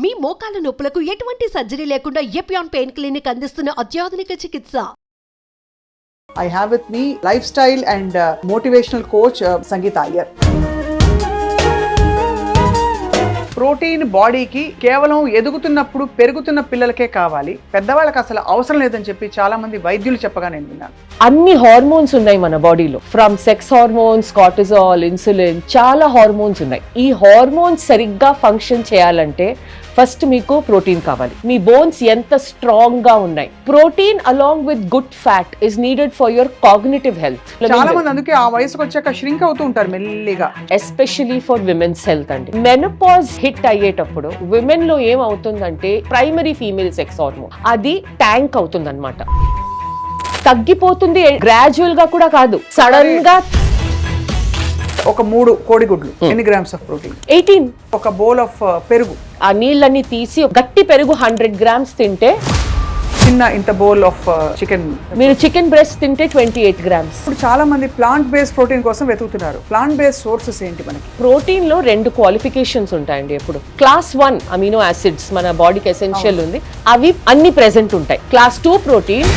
మీ మోకాల నొప్పులకు ఎటువంటి సర్జరీ లేకుండా ఎపియాన్ పెయిన్ క్లినిక్ అందిస్తున్న అత్యాధునిక చికిత్స. I have with me lifestyle and motivational coach Sangeeta Iyer. Protein బాడీకి కేవలం ఎదుగుతున్నప్పుడు పెరుగుతున్న పిల్లలకే కావాలి, పెద్దవాళ్ళకి అసలు అవసరం లేదని చెప్పి చాలా మంది వైద్యులు చెప్పగా నేను విన్నాను. అన్ని హార్మోన్స్ ఉన్నాయి మన బాడీలో, from sex hormones, cortisol, insulin, చాలా హార్మోన్స్ ఉన్నాయి. ఈ హార్మోన్స్ సరిగ్గా ఫంక్షన్ చేయాలంటే ఫస్ట్ మీకు ప్రోటీన్ కావాలి. మీ బోన్స్ ఎంత స్ట్రాంగ్ గా ఉన్నాయి. Protein along with good fat is needed for your cognitive health. చాలా మంది అందుకే ఆ వయసుకు వచ్చాక ష్రింక్ అవుతూ ఉంటారు మెల్లిగా, ఎస్పెషల్లీ ఫర్ విమెన్స్ హెల్త్ అండి. మెనోపాజ్ హిట్ అయ్యేటప్పుడు విమెన్ లో ఏమవుతుందంటే ప్రైమరీ ఫీమేల్ సెక్స్ హార్మోన్ అది ట్యాంక్ అవుతుంది అనమాట, తగ్గిపోతుంది. గ్రాడ్యువల్ గా కూడా కాదు, సడన్ గా. ఒక 3 కోడిగుడ్లు ఎన్ని గ్రామ్స్ ఆఫ్ ప్రోటీన్? 18. ఒక బౌల్ ఆఫ్ పెరుగు, ఆ నీళ్ళని తీసి గట్టి పెరుగు 100 గ్రామ్స్ తింటే, చిన్న ఇంత బౌల్ ఆఫ్ చికెన్, మీరు చికెన్ బ్రెస్ట్ తింటే 28 గ్రామ్స్. ఇప్పుడు చాలా మంది ప్లాంట్ బేస్డ్ ప్రోటీన్ కోసం వెతుకుతున్నారు. ప్లాంట్ బేస్డ్ సోర్సెస్ ఏంటి మనకి? ప్రోటీన్ లో 2 క్వాలిఫికేషన్స్ ఉంటాయండి. ఎప్పుడు క్లాస్ 1 అమినో యాసిడ్స్ మన బాడీకి ఎసెన్షియల్ ఉంది, అవి అన్ని ప్రెసెంట్ ఉంటాయి. క్లాస్ 2 ప్రోటీన్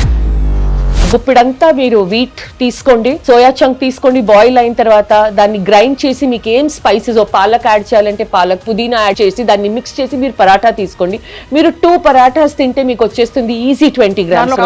గుప్పిడంతా మీరు వీట్ తీసుకోండి, సోయా చంక్ తీసుకోండి, బాయిల్ అయిన తర్వాత దాన్ని గ్రైండ్ చేసి మీకు ఏం స్పైసెస్, పాలక్ యాడ్ చేయాలంటే పాలక్, పుదీనా యాడ్ చేసి దాన్ని మిక్స్ చేసి మీరు పరాఠా తీసుకోండి. మీరు 2 పరాఠాస్ తింటే మీకు వచ్చేస్తుంది ఈజీ 20 గ్రామ్స్.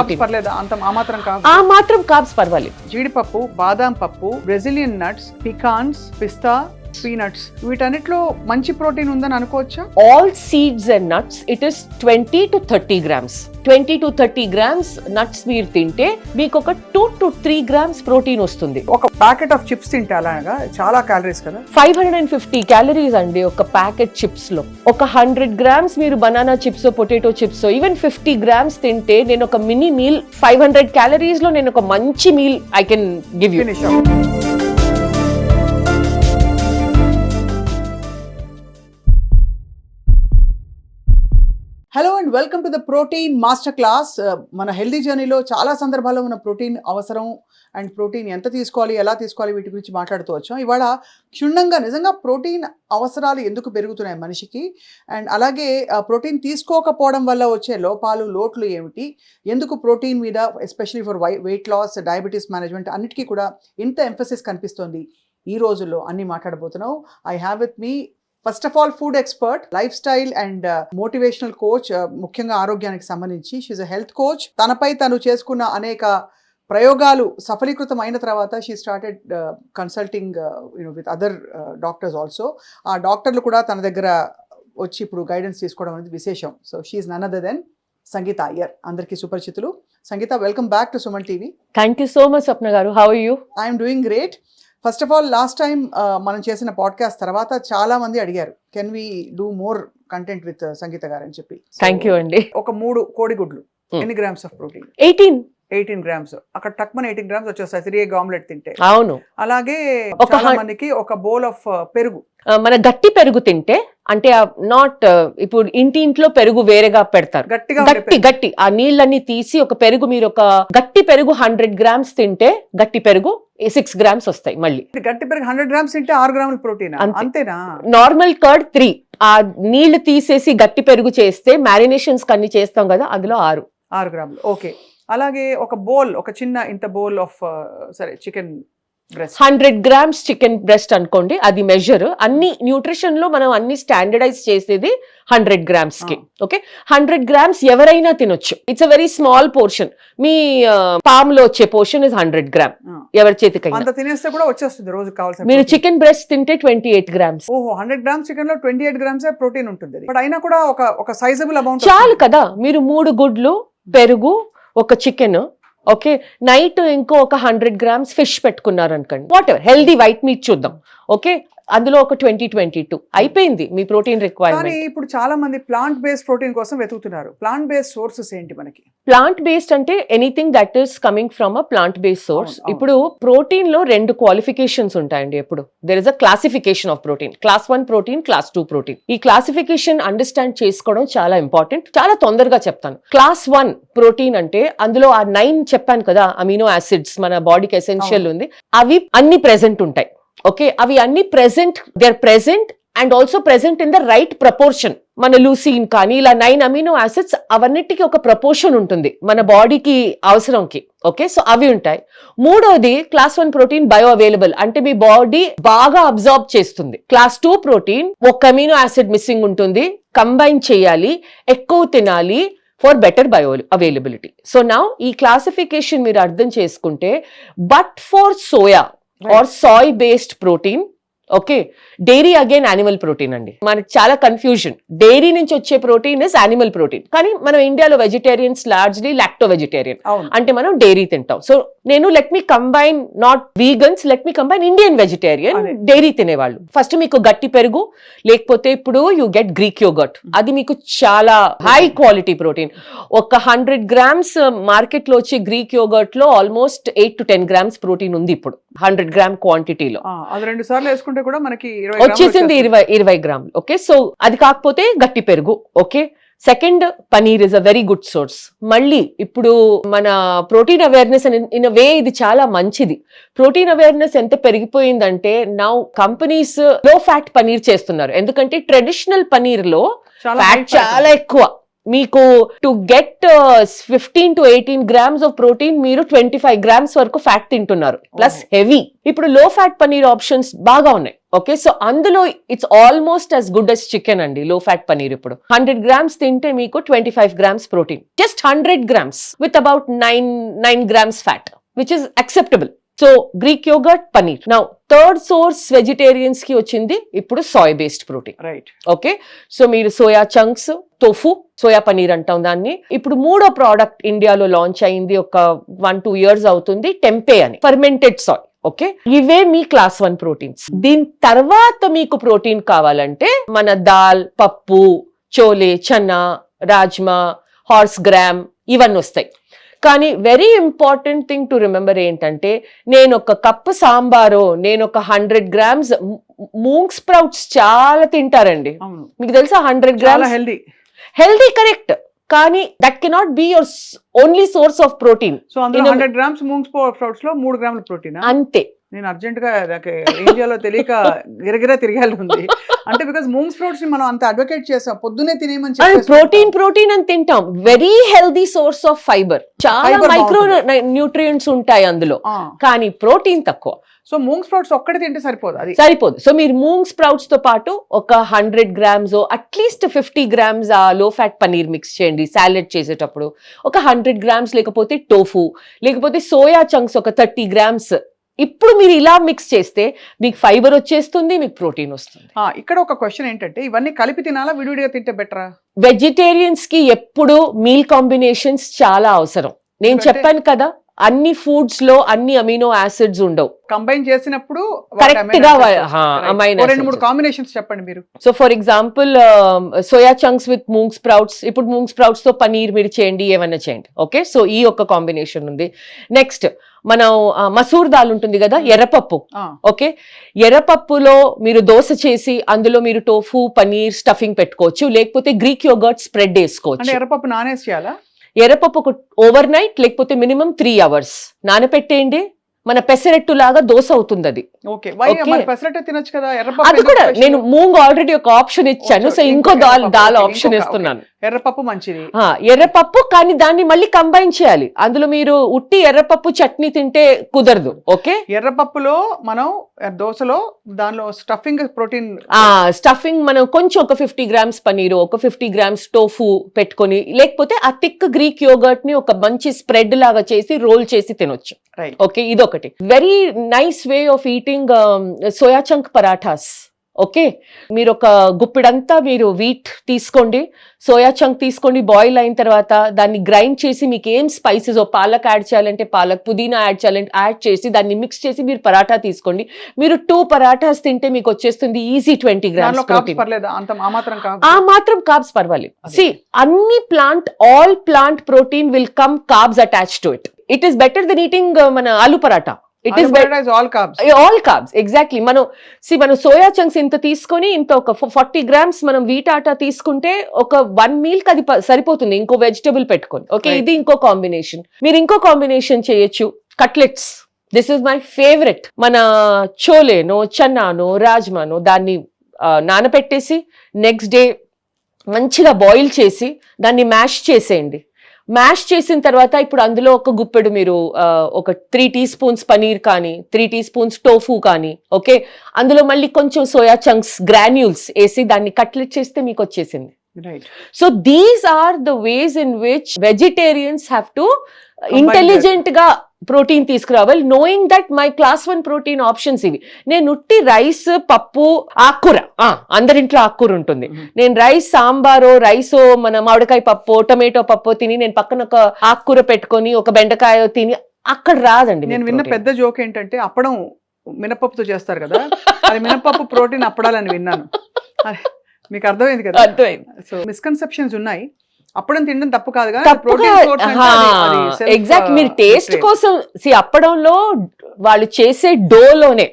ఆ మాత్రం కార్బ్స్ పర్వాలేదు. జీడిపప్పు, బాదాం పప్పు, బ్రెజిలియన్ నట్స్, పికాన్స్, పిస్తా, పీనట్స్, వీటన్నిటిలో మంచి ప్రోటీన్ ఉందని అనుకోవచ్చా? All seeds and nuts it is 20 to 30 grams. 20 to 30 grams nuts మీరు తింటే మీకు ఒక 2 to 3 గ్రామ్స్ ప్రోటీన్ వస్తుంది. ఒక ప్యాకెట్ ఆఫ్ చిప్స్ తింటే అలాగా చాలా క్యాలరీస్ కదా? 550 క్యాలరీస్ అండి ఒక ప్యాకెట్ చిప్స్ లో. ఒక 100 గ్రామ్స్ మీరు banana chips, potato chips, even 50 grams తింటే నేను ఒక మినీ మీల్ 500 క్యాలరీస్ లో నేను ఒక మంచి meal I can give you. Hello and welcome to the protein master class. మన హెల్దీ జర్నీలో చాలా సందర్భాల్లో మన ప్రోటీన్ అవసరం అండ్ ప్రోటీన్ ఎంత తీసుకోవాలి, ఎలా తీసుకోవాలి, వీటి గురించి మాట్లాడుతూ వచ్చాం. ఇవాళ క్షుణ్ణంగా నిజంగా ప్రోటీన్ అవసరాలు ఎందుకు పెరుగుతున్నాయి మనిషికి, అండ్ అలాగే ప్రోటీన్ తీసుకోకపోవడం వల్ల వచ్చే లోపాలు, లోట్లు ఏమిటి, ఎందుకు ప్రోటీన్ మీద especially for weight loss, diabetes management అన్నిటికీ కూడా ఇంత ఎంఫసిస్ కనిపిస్తోంది ఈ రోజుల్లో అన్నీ మాట్లాడబోతున్నాం. I have with me first of all food expert, lifestyle and motivational coach, ముఖ్యంగా ఆరోగ్యానికి సంబంధించి. She a health coach. తనపై తను చేసుకున్న అనేక ప్రయోగాలు సఫలీకృతం అయిన తర్వాత she started consulting with other doctors also. ఆ డాక్టర్లు కూడా తన దగ్గర వచ్చి ఇప్పుడు గైడెన్స్ తీసుకోవడం అనేది విశేషం. So she none other than Sangeetha Iyer, అందరికీ సుపరిచితులు. Sangeetha, welcome back to Suman TV. Thank you so much Swapna garu. How are you? I'm doing great. First of all, last time మనం చేసిన పాడ్కాస్ట్ తర్వాత చాలా మంది అడిగారు, can we do more content with Sangeetha garu అని చెప్పి. థ్యాంక్ యూ అండి. ఒక 3 కోడిగుడ్లు ఎన్ని గ్రామ్స్ ఆఫ్ ప్రోటీన్? 18 గ్రామ్స్. అక్కడ టక్మన్ 18 గ్రామ్స్ వచ్చేస్తాయి 3 egg ఆమ్లెట్ తింటే. అవును. అలాగే చాలా మందికి ఒక బౌల్ ఆఫ్ పెరుగు, మన గట్టి పెరుగు తింటే, అంటే నాట్ ఇప్పుడు ఇంట్లో పెరుగు వేరేగా పెడతారు, గట్టి ఆ నీళ్ళని తీసి ఒక పెరుగు, మీరు ఒక గట్టి పెరుగు 100 గ్రామ్స్ తింటే గట్టి పెరుగు 6 గ్రామ్స్ వస్తాయి. మళ్ళీ గట్టి పెరుగు 100 గ్రామ్స్ తింటే 6 గ్రాముల ప్రోటీన్, అంతేనా? నార్మల్ కర్డ్ 3, ఆ నీళ్లు తీసేసి గట్టి పెరుగు చేస్తే మ్యారినేషన్స్ కన్నీ చేస్తాం కదా, అందులో 6 గ్రాములు. ఓకే. అలాగే ఒక బౌల్, ఒక చిన్న ఇంత బౌల్ ఆఫ్ సరే chicken breast, 100 grams chicken breast అనుకోండి, అది మెజర్. అన్ని న్యూట్రిషన్ లో మనం అన్ని స్టాండర్డైజ్ చేసేది 100 గ్రామ్స్ కి. ఓకే, 100 గ్రామ్స్ ఎవరైనా తినొచ్చు. It's a very small portion. Me palm లో వచ్చే పోర్షన్ ఇస్ 100 గ్రామ్. ఎవరి చేతికి అంత తినేస్తే కూడా వచ్చేస్తుంది రోజు కావాల్సిన. మీరు చికెన్ బ్రెస్ట్ తింటే 28 గ్రామ్స్. ఓహో, 100 గ్రామ్స్ చికెన్ లో 28 గ్రామ్స్ ప్రోటీన్ ఉంటుంది. బట్ అయినా కూడా ఒక సైజబుల్ అమౌంట్ చాలు కదా. మీరు 3 గుడ్లు, పెరుగు, ఒక చికెన్, ఓకే, నైట్ ఇంకో ఒక 100 గ్రామ్స్ ఫిష్ పెట్టుకున్నారు అనుకోండి, వాటర్ హెల్దీ వైట్ మీట్ చూద్దాం, ఓకే, అందులో ఒక 20-22 అయిపోయింది మీ ప్రోటీన్ రిక్వైర్మెంట్. కానీ ఇప్పుడు చాలా మంది ప్లాంట్ బేస్డ్ ప్రోటీన్ కోసం వెతుకుతున్నారు. ప్లాంట్ బేస్డ్ సోర్సెస్ ఏంటి మనకి? ప్లాంట్ బేస్డ్ అంటే anything that is coming from a plant based source. ఇప్పుడు ప్రోటీన్ లో 2 క్వాలిఫికేషన్స్ ఉంటాయండి. ఎప్పుడు there is a classification of protein, class 1 protein, class 2 protein. ఈ క్లాసిఫికేషన్ అండర్స్టాండ్ చేసుకోవడం చాలా ఇంపార్టెంట్. చాలా తొందరగా చెప్తాను. క్లాస్ 1 ప్రోటీన్ అంటే అందులో ఆ 9 చెప్పాను కదా అమినో యాసిడ్స్ మన బాడీకి ఎసెన్షియల్ ఉంది, అవి అన్ని ప్రెసెంట్ ఉంటాయి. ఓకే, అవి అన్ని present, they are present and also present in the right proportion. మన లూసిన్ కానీ ఇలా 9 అమినో యాసిడ్స్ అవన్నిటికీ ఒక ప్రపోర్షన్ ఉంటుంది మన బాడీకి అవసరంకి. ఓకే, సో అవి ఉంటాయి. మూడోది క్లాస్ 1 ప్రోటీన్ బయో అవైలబుల్, అంటే మీ బాడీ బాగా అబ్జార్బ్ చేస్తుంది. క్లాస్ 2 ప్రోటీన్ ఒక అమినో యాసిడ్ మిస్సింగ్ ఉంటుంది, కంబైన్ చేయాలి, ఎక్కువ తినాలి for better bioavailability. So now ఈ క్లాసిఫికేషన్ మీరు అర్థం చేసుకుంటే, but for soya or soy based protein, okay, dairy again animal protein అండి. మనకి చాలా కన్ఫ్యూజన్. డైరీ నుంచి వచ్చే ప్రోటీన్ ఇస్ యానిమల్ ప్రోటీన్, కానీ మనం ఇండియాలో వెజిటేరియన్స్ లార్జ్లీ లాక్టో వెజిటేరియన్, అంటే మనం డైరీ తింటాం. సో నేను let me combine not vegans, let me combine Indian vegetarian, dairy తినేవాళ్ళు. ఫస్ట్ మీకు గట్టి పెరుగు, లేకపోతే ఇప్పుడు యూ గెట్ గ్రీక్ యోగర్ట్, అది మీకు చాలా హై క్వాలిటీ ప్రోటీన్. ఒక 100 grams మార్కెట్ లో వచ్చే గ్రీక్ యోగర్ట్ లో ఆల్మోస్ట్ 8 to 10 grams ప్రోటీన్ ఉంది ఇప్పుడు 100 gram క్వాంటిటీలో. అది 2 సార్లు వేసుకుంటే కూడా మనకి వచ్చేసింది 20 గ్రాములు. ఓకే, సో అది కాకపోతే గట్టి పెరుగు. Okay, second paneer is a very good source. మళ్ళీ ఇప్పుడు మన ప్రోటీన్ అవేర్నెస్ ఇన్ అ వే ఇది చాలా మంచిది. ప్రోటీన్ అవేర్నెస్ ఎంత పెరిగిపోయిందంటే నౌ కంపెనీస్ లో ఫ్యాట్ పనీర్ చేస్తున్నారు, ఎందుకంటే ట్రెడిషనల్ పనీర్ లో ఫ్యాట్ చాలా ఎక్కువ. మీకు to get 15 to 18 grams of protein మీరు 25 grams వరకు ఫ్యాట్ తింటున్నారు, ప్లస్ హెవీ. ఇప్పుడు లో ఫ్యాట్ పనీర్ ఆప్షన్స్ బాగా ఉన్నాయి. ఓకే, సో అందులో it's almost as good as chicken అండి లో ఫ్యాట్ పనీర్. ఇప్పుడు 100 grams తింటే మీకు 25 grams protein, just 100 grams with about 9 grams fat, which is acceptable. So Greek yogurt, paneer. Now third source vegetarians కి వచ్చింది ఇప్పుడు soy based protein. Right, okay, so మీరు soya chunks, tofu, soya paneer అంటాం దాన్ని. ఇప్పుడు మూడో ప్రోడక్ట్ ఇండియాలో లాంచ్ అయింది, ఒక 1-2 years అవుతుంది, టెంపే అని, ఫర్మెంటెడ్ సాయ్. ఓకే, ఇవే మీ క్లాస్ 1 ప్రోటీన్స్. దీని తర్వాత మీకు ప్రోటీన్ కావాలంటే మన దాల్, పప్పు, చోలే, చన్నా, రాజ్మా, హార్స్ గ్రామ్ ఇవన్నీ వస్తాయి. కానీ very important thing to remember ఏంటంటే, నేను ఒక కప్పు సాంబారో, నేను ఒక 100 grams మూంగ్ స్ప్రౌట్స్ చాలా తింటారండి. మీకు తెలుసా 100 grams హెల్దీ, కరెక్ట్, కానీ that cannot be your only source of protein. So అందులో 100 grams మూంగ్ స్ప్రౌట్స్ లో 3 grams ప్రోటీన్ అంతే. నేను అర్జెంట్ గా ఇండియాలో తెలియక గిరగిరా తిరగాలి ఉంది. అంటే బికాస్ మూంగ్ స్ప్రౌట్స్ ని మనం అంత అడ్వకేట్ చేసాం, పొద్దునే తినేయమని చెప్పి ప్రోటీన్ అని తింటాం. Very healthy source of fibre, చాలా మైక్రో న్యూట్రియంట్స్ ఉంటాయి అందులో, కానీ ప్రోటీన్ తక్కువ. సో మూంగ్ స్ప్రౌట్స్ ఒక్కటి తింటే సరిపోదు, అది సరిపోదు. సో మీరు మూంగ్ స్ప్రౌట్స్ తో పాటు ఒక 100 grams అట్లీస్ట్ 50 grams ఆ లో ఫ్యాట్ పనీర్ మిక్స్ చేయండి సాలెడ్ చేసేటప్పుడు. ఒక 100 grams లేకపోతే టోఫు, లేకపోతే సోయా చంక్స్ ఒక 30 grams. ఇప్పుడు మీరు ఇలా మిక్స్ చేస్తే మీకు ఫైబర్ వచ్చేస్తుంది, మీకు ప్రోటీన్ వస్తుంది. ఇక్కడ ఒక క్వశ్చన్ ఏంటంటే, ఇవన్నీ కలిపి తినాలా, విడివిడిగా తింటే బెటరా? వెజిటేరియన్స్ కి ఎప్పుడు మీల్ కాంబినేషన్స్ చాలా అవసరం. నేను చెప్పాను కదా, అన్ని ఫుడ్స్ లో అన్ని అమినో యాసిడ్స్ ఉండవు, కంబైన్ చేసినప్పుడు కరెక్ట్ గా 2-3 కాంబినేషన్స్ చెప్పండి మీరు. So for example soya chunks with moong sprouts, ఇప్పుడు మూంగ్ స్ప్రౌట్స్ తో పనీర్ మీరు చేయండి, ఏమైనా చేయండి. ఓకే, సో ఈ ఒక కాంబినేషన్ ఉంది. నెక్స్ట్ మనం మసూర్ దాల్ ఉంటుంది కదా, ఎర్రపప్పు. ఓకే, ఎర్రపప్పులో మీరు దోశ చేసి అందులో మీరు టోఫు, పనీర్ స్టఫింగ్ పెట్టుకోవచ్చు, లేకపోతే గ్రీక్ యోగర్ట్ స్ప్రెడ్ వేసుకోవచ్చు. ఎర్రపప్పు నానేసేయాలా? ఎర్రపప్పు ఓవర్ నైట్ లేకపోతే మినిమం 3 hours నానపెట్టేయండి. మన పెసరెట్టు లాగా దోశ అవుతుంది అది. అది కూడా నేను మూంగ్ ఆల్రెడీ ఒక ఆప్షన్ ఇచ్చాను, సో ఇంకో దాల్ ఆప్షన్ ఇస్తున్నాను. ఎర్రపప్పు మంచిది, ఎర్రపప్పు, కానీ దాన్ని మళ్ళీ కంబైన్ చేయాలి. అందులో మీరు ఉట్టి ఎర్రపప్పు చట్నీ తింటే కుదరదు. ఓకే, ఎర్రపప్పులో మనం దోశలో దానిలో స్టఫింగ్ ప్రోటీన్, స్టఫింగ్ మనం కొంచెం ఒక 50 grams పనీరు, ఒక 50 grams టోఫు పెట్టుకొని, లేకపోతే ఆ థిక్ గ్రీక్ యోగర్ట్ ని ఒక మంచి స్ప్రెడ్ లాగా చేసి రోల్ చేసి తినొచ్చు. ఓకే, ఇదొకటి very nice way of eating soya chunk parathas. Okay, మీరు ఒక గుప్పిడంతా మీరు వీట్ తీసుకోండి, సోయా చంక్ తీసుకోండి, బాయిల్ అయిన తర్వాత దాన్ని గ్రైండ్ చేసి మీకు ఏం స్పైసెస్, పాలక్ యాడ్ చేయాలంటే పాలక్, పుదీనా యాడ్ చేయాలంటే యాడ్ చేసి దాన్ని మిక్స్ చేసి మీరు పరాఠా తీసుకోండి. మీరు 2 పరాఠాస్ తింటే మీకు వచ్చేస్తుంది ఈజీ 20 grams ప్రోటీన్. ఆ మాత్రం కార్బ్స్ పర్వాలేదు. సి అన్ని plant, all plant protein will come carbs attached to it. It is better than eating మన aloo paratha. It is all carbs. Exactly. మనం సోయా చంక్స్ ఇంత తీసుకొని ఇంత ఒక 40 grams మనం వీట్ ఆటా తీసుకుంటే ఒక 1 meal కి అది సరిపోతుంది, ఇంకో వెజిటబుల్ పెట్టుకొని. ఓకే, ఇది ఇంకో కాంబినేషన్. మీరు ఇంకో కాంబినేషన్ చేయొచ్చు, cutlets. This is my favourite. మన చోలేనో, చన్నానో, రాజ్మానో దాన్ని నానబెట్టేసి నెక్స్ట్ డే మంచిగా బాయిల్ చేసి దాన్ని మ్యాష్ చేసేయండి. మ్యాష్ చేసిన తర్వాత ఇప్పుడు అందులో ఒక గుప్పెడు మీరు ఒక 3 టీ స్పూన్స్ పనీర్ కానీ 3 టీ స్పూన్స్ టోఫు కానీ, ఓకే, అందులో మళ్ళీ కొంచెం సోయా చంక్స్ గ్రాన్యూల్స్ వేసి దాన్ని కట్లెట్ చేస్తే మీకు వచ్చేసింది. So these are the ways in which vegetarians have to intelligent గా ప్రోటీన్ తీసుకురావాలి, knowing that my class 1 protein options ఇవి. నేను ఉట్టి రైస్, పప్పు, ఆకుకూర, అందరింట్లో ఆకుకూర ఉంటుంది. నేను రైస్ సాంబారో రైసో మన మామిడికాయ పప్పు టొమాటో పప్పు తిని నేను పక్కన ఒక ఆకుకూర పెట్టుకొని ఒక బెండకాయ తిని అక్కడ రాదండి. నేను విన్న పెద్ద జోక్ ఏంటంటే అప్పడం మినపప్పుతో చేస్తారు కదా, అది మినపప్పు ప్రోటీన్ అప్పడాలని విన్నాను. మీకు అర్థమైంది కదా? అర్థమైంది. సో మిస్కన్సెప్షన్స్ ఉన్నాయి. అప్పడం తినడం తప్పు కాదు ఎగ్జాక్ట్. మీరు టేస్ట్ కోసం అప్పడంలో వాళ్ళు చేసే డోలోనే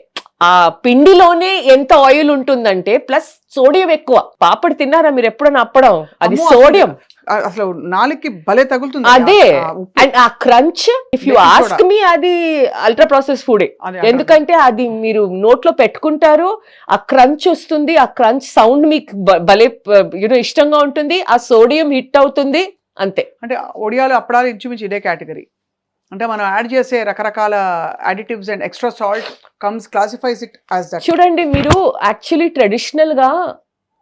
ఆ పిండిలోనే ఎంత ఆయిల్ ఉంటుందంటే ప్లస్ సోడియం ఎక్కువ. పాపడి తిన్నారా మీరు ఎప్పుడన్నా అప్పడం? అది సోడియం అసలు నాలుగుకి భలే తగులుతుంది. అదే అండ్ ఆ crunch if you ask me అది అల్ట్రా ప్రాసెస్ ఫుడే. ఎందుకంటే అది మీరు నోట్లో పెట్టుకుంటారు, ఆ క్రంచ్ వస్తుంది, ఆ క్రంచ్ సౌండ్ మీకు భలే ఇష్టంగా ఉంటుంది, ఆ సోడియం హిట్ అవుతుంది అంతే. అంటే ఒడియాలు అప్పడాలు ఇంచుమించు ఇదే కేటగిరీ. అంటే మనం యాడ్ చేసే రకరకాల additives and extra salt comes classifies it as that. చూడండి మీరు యాక్చువల్లీ ట్రెడిషనల్ గా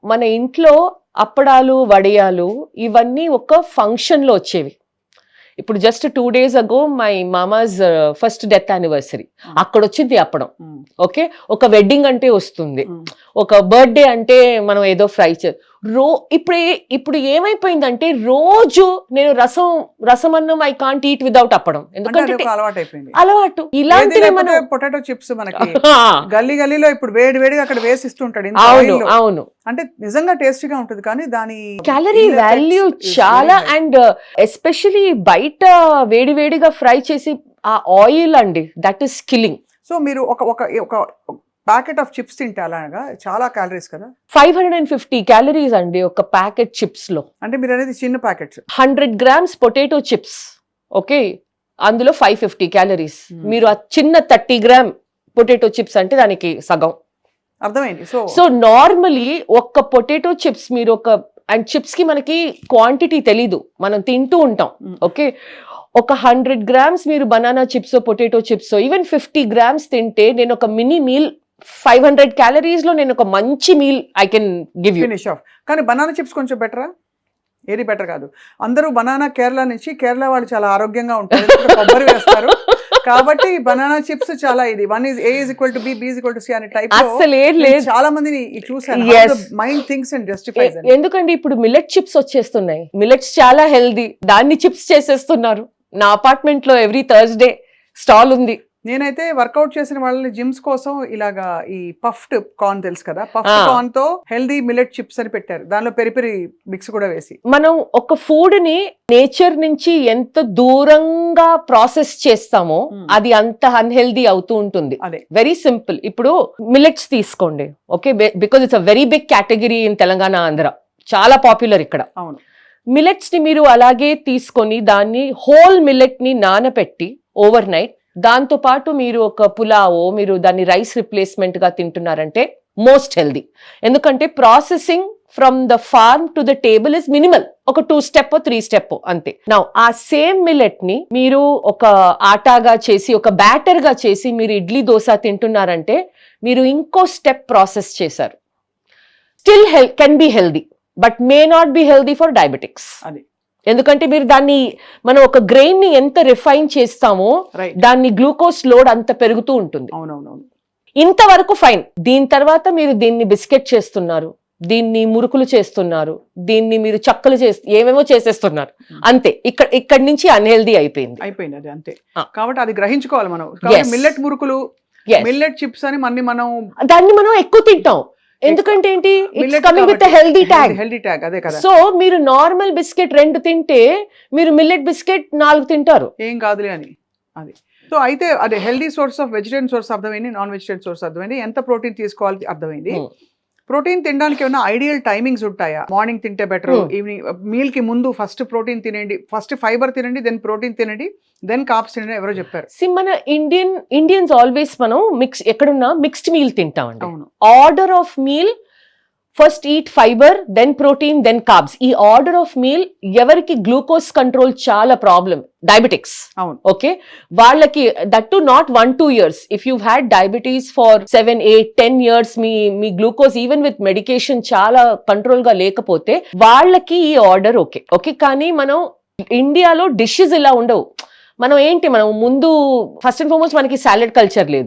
మన ఇంట్లో అప్పడాలు వడియాలు ఇవన్నీ ఒక ఫంక్షన్ లో వచ్చేవి. ఇప్పుడు just 2 days ago my mama's first death anniversary, అక్కడ వచ్చింది అప్పడం. ఓకే, ఒక వెడ్డింగ్ అంటే వస్తుంది, ఒక బర్త్డే అంటే మనం ఏదో ఫ్రై ఇప్పుడు ఏమైపోయిందంటే రోజు నేను రసం అన్నం ఐ కాంట్ ఈట్ వితౌట్ అప్పడం. ఎందుకంటే అలవాటు. ఇలాంటివి మనం పొటాటో చిప్స్ మనకి గల్లీ గల్లీలో ఇప్పుడు వేడిగా అక్కడ వేసిస్తుంటాడు. అవును అవును, అంటే నిజంగా టేస్టీగా ఉంటుంది కానీ దాని క్యాలరీ వాల్యూ చాలా. అండ్ ఎస్పెషలీ బయట వేడిగా ఫ్రై చేసి ఆ ఆయిల్ అండి, దట్ ఈస్ కిల్లింగ్. సో మీరు ఒక ప్యాకెట్ ఆఫ్ చిప్స్ తింటే అలాగా చాలా క్యాలరీస్ కదా. 550 క్యాలరీస్ అండి ఒక ప్యాకెట్ చిప్స్ లో. అంటే మీరు అనేది చిన్న packets. 100 grams potato chips, okay, అందులో 550 క్యాలరీస్. మీరు ఆ చిన్న 30 gram పొటాటో చిప్స్ అంటే దానికి సగం. అర్థమైంది. సో నార్మలీ ఒక్క పొటాటో చిప్స్ మీరు అండ్ చిప్స్ కి మనకి క్వాంటిటీ తెలీదు, మనం తింటూ ఉంటాం. ఓకే, ఒక 100 grams మీరు banana chips potato chips even 50 grams తింటే నేను ఒక మినీ మీల్ 500 calories లో నేను ఒక మంచి meal I can give you. Finish off. కానీ బనానా చిప్స్ కొంచెం బెటరా? ఏది బెటర్ కాదు. అందరూ బనానా కేరళ వాళ్ళు చాలా ఆరోగ్యంగా ఉంటారు, కొబ్బరి వేస్తారు కాబట్టి బనానా చిప్స్ చాలా ఇది 1 is A is equal to B, B is equal to C అనే టైప్ చాలా మందిని చూసాను. Mind thinks and justifies. ఎందుకంటే ఇప్పుడు మిల్లెట్ చిప్స్ వచ్చేస్తున్నాయి, మిల్లెట్స్ చాలా హెల్దీ, దాన్ని చిప్స్ చేసేస్తున్నారు. నా అపార్ట్మెంట్ లో ఎవ్రీ థర్స్డే స్టాల్ ఉంది. నేనైతే వర్కౌట్ చేసిన వాళ్ళని జిమ్స్ కోసం ఇలాగా ఈ పఫ్డ్ కార్న్ తెలుసు కదా, పఫ్డ్ కార్న్ తో హెల్దీ మిల్లెట్ చిప్స్ అని పెట్టారు, దానిలో పెరి మిక్స్ కూడా వేసి. మనం ఒక ఫుడ్ ని నేచర్ నుంచి ఎంత దూరంగా ప్రాసెస్ చేస్తామో అది అంత అన్హెల్దీ అవుతూ ఉంటుంది. అదే వెరీ సింపుల్. ఇప్పుడు మిల్లెట్స్ తీసుకోండి, okay, because it's a very big category in Telangana, Andhra, చాలా పాపులర్ ఇక్కడ. అవును. మిల్లెట్స్ ని మీరు అలాగే తీసుకొని దాన్ని హోల్ మిల్లెట్ ని నానపెట్టి ఓవర్ నైట్, దాంతో పాటు మీరు ఒక పులావో మీరు దాన్ని రైస్ రిప్లేస్మెంట్ గా తింటున్నారంటే మోస్ట్ హెల్దీ. ఎందుకంటే processing from the farm to the table is minimal, ఒక 2 step 3 step అంతే. నౌ ఆ సేమ్ మిల్లెట్ ని మీరు ఒక ఆటాగా చేసి ఒక బ్యాటర్ గా చేసి మీరు ఇడ్లీ దోశ తింటున్నారంటే మీరు ఇంకో స్టెప్ ప్రాసెస్ చేశారు. Still can be healthy but may not be healthy for diabetics. అది ఎందుకంటే మీరు దాన్ని మనం ఒక గ్రెయిన్ ని ఎంత రిఫైన్ చేస్తామో దాన్ని గ్లూకోజ్ లోడ్ అంత పెరుగుతూ ఉంటుంది. అవునవునవును. ఇంతవరకు ఫైన్. దీని తర్వాత మీరు దీన్ని బిస్కెట్ చేస్తున్నారు, దీన్ని మురుకులు చేస్తున్నారు, దీన్ని మీరు చక్కలు ఏమేమో చేసేస్తున్నారు, అంతే. ఇక్కడి నుంచి అన్హెల్దీ అయిపోయింది. అది అంతే. కాబట్టి అది గ్రహించుకోవాలి మనం. మిల్లెట్ మురుకులు, మిల్లెట్ చిప్స్ అని దాన్ని మనం ఎక్కువ తింటాం. ఎందుకంటే ఏంటి, it's coming with healthy tag. అదే కదా. సో మీరు నార్మల్ బిస్కెట్ 2 తింటే మీరు మిల్లెట్ బిస్కెట్ 4 తింటారు, ఏం కాదులే అని. అది సో అయితే అదే healthy source of vegetarian source అర్థమైంది, నాన్ వెజిటేరియన్ సోర్స్ అర్థమైంది, ఎంత ప్రోటీన్ తీసుకోవాలి అర్థమైంది. ప్రోటీన్ తినడానికి ఏమైనా ఐడియల్ టైమింగ్స్ ఉంటాయా? మార్నింగ్ తింటే బెటర్, ఈవినింగ్ మీల్ కి ముందు ఫస్ట్ ప్రోటీన్ తినండి, ఫస్ట్ ఫైబర్ తినండి, దెన్ ప్రోటీన్ తినండి, దెన్ కార్బ్స్ తినండి, ఎవరో చెప్పారు. మన ఇండియన్స్ ఆల్వేస్ మనం ఎక్కడున్నా మిక్స్డ్ మీల్ తింటామండి. అవును. Order of meal first eat fibre, then protein, then carbs. ఈ ఆర్డర్ ఆఫ్ మీల్ ఎవరికి గ్లూకోజ్ కంట్రోల్ చాలా ప్రాబ్లం, డయాబెటిక్స్. అవును. ఓకే, వాళ్ళకి that too not 1-2 years. If you had diabetes for 7-8-10 years, మీ గ్లూకోజ్ ఈవెన్ విత్ మెడికేషన్ చాలా control గా లేకపోతే వాళ్ళకి ఈ ఆర్డర్ ఓకే. ఓకే, కానీ మనం ఇండియాలో డిషెస్ ఇలా ఉండవు. మనం ముందు ఫస్ట్ అండ్ ఫార్మోస్ట్ మనకి సాలెడ్ కల్చర్ లేదు.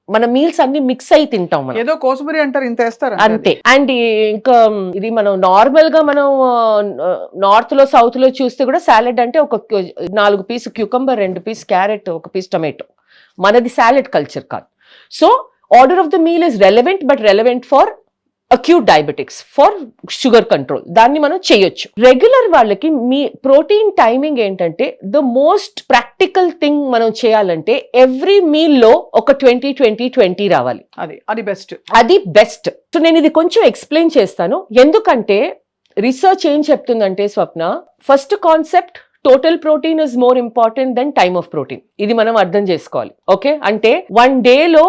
మన మీల్స్ అన్ని మిక్స్ అయి తింటాం మనం. ఏదో కోసుబరి అంటారు, ఇంత వేస్తారు అంతే. అండ్ ఇంకా ఇది మనం నార్మల్ గా మనం నార్త్ లో సౌత్ లో చూస్తే కూడా సాలెడ్ అంటే ఒక 4 piece cucumber, 2 piece carrot, 1 piece tomato. మనది సాలెడ్ కల్చర్ కాదు. So order of the meal is relevant, but relevant for acute diabetics, for sugar control. దాన్ని మనం చేయొచ్చు. రెగ్యులర్ వాళ్ళకి మీ ప్రోటీన్ టైమింగ్ ఏంటంటే ద మోస్ట్ ప్రాక్టికల్ థింగ్ మనం చేయాలంటే ఎవ్రీ మీల్ లో ఒక 20-20-20 రావాలి. అది బెస్ట్. అది బెస్ట్. సో నేను ఇది కొంచెం ఎక్స్ప్లెయిన్ చేస్తాను. ఎందుకంటే రీసెర్చ్ ఏం చెప్తుందంటే Swapna, first concept total protein is more important than time of protein. ఇది మనం అర్థం చేసుకోవాలి. ఓకే, అంటే 1 డేలో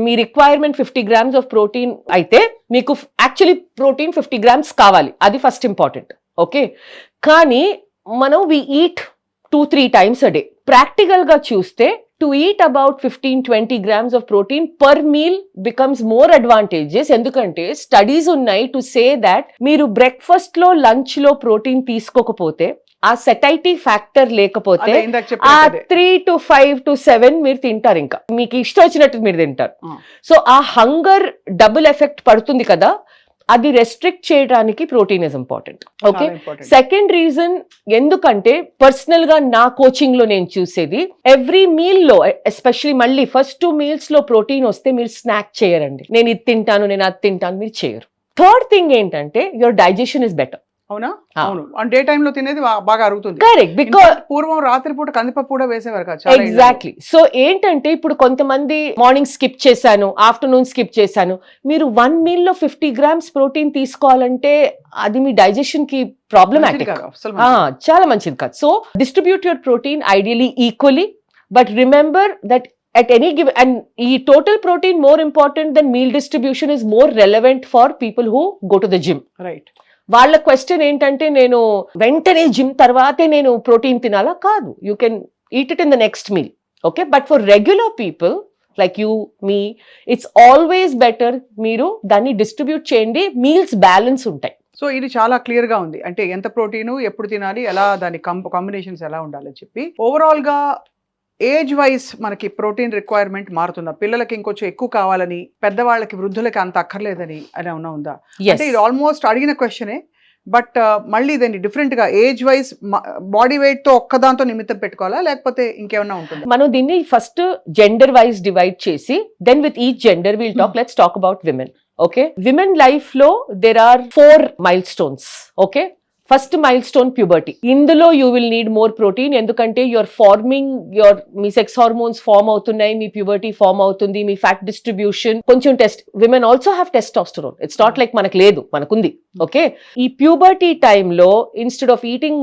మీ రిక్వైర్మెంట్ 50 grams ఆఫ్ ప్రోటీన్ అయితే మీకు యాక్చువల్లీ ప్రోటీన్ 50 grams కావాలి. అది ఫస్ట్ ఇంపార్టెంట్. ఓకే, కానీ మనం we eat 2-3 times a day. Practical గా చూస్తే to eat about 15-20 grams of protein per meal becomes more advantages. ఎందుకంటే స్టడీస్ ఉన్నాయి టు సే దాట్ మీరు బ్రేక్ఫాస్ట్ లో, లంచ్ లో ప్రోటీన్ తీసుకోకపోతే, ఆ సెటైటీ ఫ్యాక్టర్ లేకపోతే ఆ 3 to 5 to 7 మీరు తింటారు. ఇంకా మీకు ఇష్టం వచ్చినట్టు మీరు తింటారు. సో ఆ హంగర్ డబుల్ ఎఫెక్ట్ పడుతుంది కదా, అది రెస్ట్రిక్ట్ చేయడానికి protein is important. Okay, second reason ఎందుకంటే పర్సనల్ గా నా కోచింగ్ లో నేను చూసేది, ఎవ్రీ మీల్ లో ఎస్పెషలీ మళ్ళీ ఫస్ట్ 2 meals లో ప్రోటీన్ వస్తే మీరు స్నాక్ చేయరండి. నేను ఇది తింటాను, నేను అది తింటాను, మీరు చేయరు. థర్డ్ థింగ్ ఏంటంటే యువర్ డైజెషన్ ఇస్ బెటర్. అవునా? అవును, డే టైమ్ లో తినేది బాగా అరుగుతుంది. కరెక్ట్, బికాజ్ పూర్వం రాత్రిపూట కందిపప్పు కూడా వేసేవారు కదా. ఎగ్జాక్ట్లీ. సో ఏంటంటే ఇప్పుడు కొంతమంది మార్నింగ్ స్కిప్ చేశాను, ఆఫ్టర్నూన్ స్కిప్ చేశాను. మీరు 1 meal లో 50 grams ప్రోటీన్ తీసుకోవాలంటే అది మీ డైజెషన్ కి ప్రాబ్లమాటిక్, చాలా మంచిది కాదు. So distribute your protein ideally equally, but remember that at any given, and total protein more important than meal distribution is more relevant for people who go to the gym. Right. వాళ్ళ question ఏంటంటే నేను వెంటనే gym తర్వాతే నేను protein తినాలా? కాదు, you can eat it in the next meal. Okay, but for regular people like you, me, it's always better మీరు దాన్ని డిస్ట్రిబ్యూట్ చేయండి. మీల్స్ బ్యాలెన్స్ ఉంటాయి. సో ఇది చాలా క్లియర్ గా ఉంది. అంటే ఎంత ప్రోటీన్ ఎప్పుడు తినాలి, ఎలా దాని కాంబినేషన్స్ ఎలా ఉండాలని చెప్పి. ఓవరాల్ గా ఏజ్ వైజ్ మనకి ప్రోటీన్ రిక్వైర్మెంట్ మారుతుందా? పిల్లలకి ఇంకొంచెం ఎక్కువ కావాలని, పెద్దవాళ్ళకి, వృద్ధులకి అంత అక్కర్లేదని అని ఏమన్నా ఉందా? అంటే ఇది ఆల్మోస్ట్ అడిగిన క్వశ్చనే, బట్ మళ్ళీ దాన్ని డిఫరెంట్ గా ఏజ్ వైజ్ బాడీ వెయిట్ తో ఒక్కదాంతో నిమిత్తం పెట్టుకోవాలా, లేకపోతే ఇంకేమన్నా ఉంటుందా? మనం దీన్ని ఫస్ట్ జెండర్ వైజ్ డివైడ్ చేసి then with each gender will talk. Let's talk about women. Okay, women life లో there are 4 milestones. Okay, first milestone puberty. ఇందులో you will need more protein, ఎందుకంటే యువర్ ఫార్మింగ్ మీ sex hormones form అవుతున్నాయి, మీ puberty form అవుతుంది, మీ fat distribution కొంచెం women also have testosterone. It's not like మనకు లేదు, మనకుంది. ఓకే, ఈ ప్యూబర్టీ టైంలో instead of eating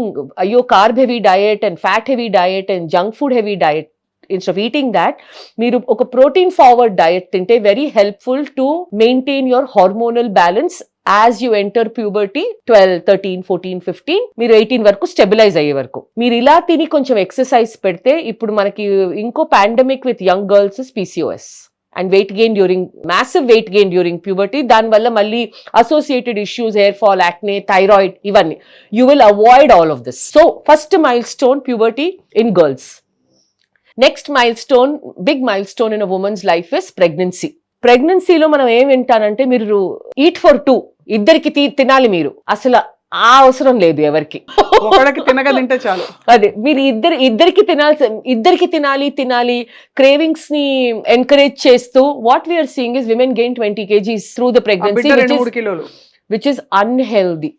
carb heavy diet and fat heavy diet and junk food heavy diet, instead of eating that, మీరు ఒక ప్రోటీన్ ఫార్వర్డ్ డయట్ తింటే very helpful to maintain your hormonal balance as you enter puberty 12, 13, 14, 15 మీరు 18 వరకు stabilise అయ్యే వరకు. మీరు ఇలా తిని కొంచెం ఎక్సర్సైజ్ పెడితే, ఇప్పుడు మనకి ఇంకో pandemic with young girls is PCOS and weight gain during massive weight gain during puberty. దాని వల్ల మళ్ళీ associated issues, hair fall, acne, thyroid, ఇవన్నీ. You will avoid all of this. So first milestone puberty in girls. Next milestone, big milestone in a woman's life is pregnancy. ప్రెగ్నెన్సీలో మనం ఏం వింటానంటే మీరు eat for 2, ఇద్దరికి తినాలి. మీరు అసలు ఆ అవసరం లేదు ఎవరికి, తినగలింటే చాలు. అదే మీరు ఇద్దరికి తినాలి క్రేవింగ్స్ ని ఎంకరేజ్ చేస్తూ what we are seeing is women gain 20 kgs through the pregnancy, which is unhealthy.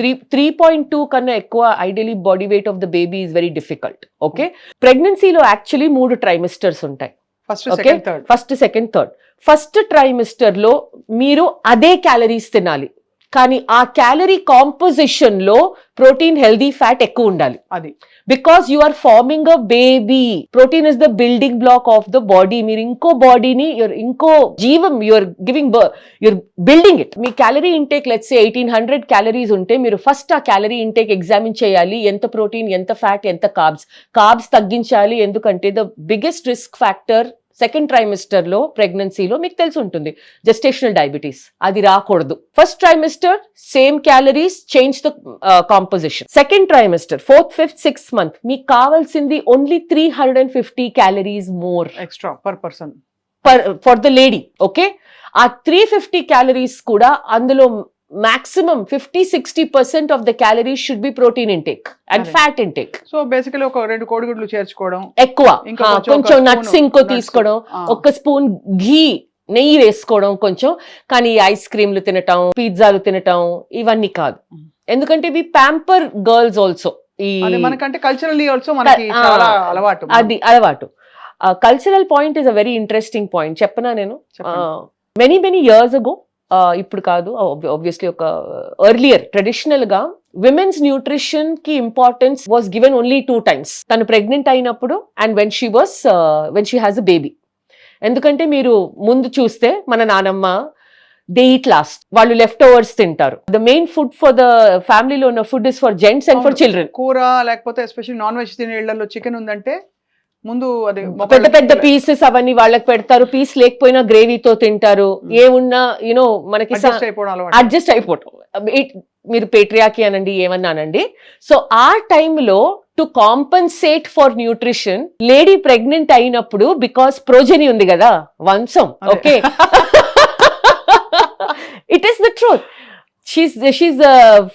3.2 కన్నా ఎక్కువ ideally body weight of the baby is very difficult. Okay, ప్రెగ్నెన్సీలో యాక్చువల్లీ 3 trimesters ఉంటాయి. First, second, third. First trimester లో మీరు అదే calories తినాలి. కానీ ఆ క్యాలరీ కాంపోజిషన్ లో ప్రోటీన్ హెల్దీ ఫ్యాట్ ఎక్కువ ఉండాలి. అది because you are forming a baby. Protein is the building block of the body. మీరు ఇంకో బాడీని ఇంకో జీవం you're giving you're building it. మీ calorie intake let's say 1800 calories ఉంటే మీరు ఫస్ట్ ఆ క్యాలరీ ఇంటేక్ ఎగ్జామిన్ చేయాలి. ఎంత ప్రోటీన్, ఎంత ఫ్యాట్, ఎంత కార్బ్స్ తగ్గించాలి. ఎందుకంటే the biggest risk factor second trimester లో ప్రెగ్నెన్సీలో మీకు తెలిసి ఉంటుంది జెస్టేషనల్ డయాబెటీస్. అది రాకూడదు. First trimester same calories, change the composition. Second trimester 4th, 5th, 6th month మీకు కావాల్సింది only 350 calories more extra per person for the lady. Okay, ఆ 350 క్యాలరీస్ కూడా అందులో maximum 50-60% of the calories should be protein intake and Correct. fat intake. So basically ఒక 2 కోడిగుడ్లు చేర్చుకోవడం, ఎక్కువ ఇంకా కొంచెం ఒక నట్స్ spoon ఇంకో nuts. తీసుకోవడం, ఆ. ఒక స్పూన్ ఘీ నెయ్యి వేసుకోవడం కొంచెం. కానీ ఐస్ క్రీమ్లు తినటం, పిజ్జాలు తినటం ఇవన్నీ కాదు. ఎందుకంటే ఇవి ప్యాంపర్ గర్ల్స్ ఆల్సో. ఈ అది మనకంటే కల్చరల్లీ ఆల్సో మనకి ఆ, చాలా అలవాటు. అది అలవాటు. Cultural point is a very interesting point. చెప్పనా నేను? చెప్పండి. మెనీ ఇయర్స్ అగో, ఇప్పుడు కాదు, ఆబ్వియస్లీ ఒక ఎర్లియర్ ట్రెడిషనల్ గా విమెన్స్ న్యూట్రిషన్ కి importance was given only 2 times. తను ప్రెగ్నెంట్ అయినప్పుడు and when she has a baby. ఎందుకంటే మీరు ముందు చూస్తే మన నానమ్మ దే ఈట్ లాస్ట్, వాళ్ళు లెఫ్ట్ ఓవర్స్ తింటారు. The main food for the ఫ్యామిలీలో ఉన్న food is for gents and for children. కూర లేకపోతే ఎస్పెషల్లీ నాన్ వెజ్ తినే ఇళ్లలో చికెన్ ఉందంటే ముందు అది పెద్ద పెద్ద పీసెస్ అవన్నీ వాళ్ళకి పెడతారు. పీస్ లేకపోయినా గ్రేవీతో తింటారు. ఏమున్నా యూనో మనకి అడ్జస్ట్ అయిపోవటం. మీరు పేట్రియాకి అనండి, ఏమన్నా అనండి. సో ఆ టైంలో to compensate for nutrition, lady pregnant అయినప్పుడు బికాస్ ప్రోజెని ఉంది కదా, వంశం. Okay, it is the truth. She's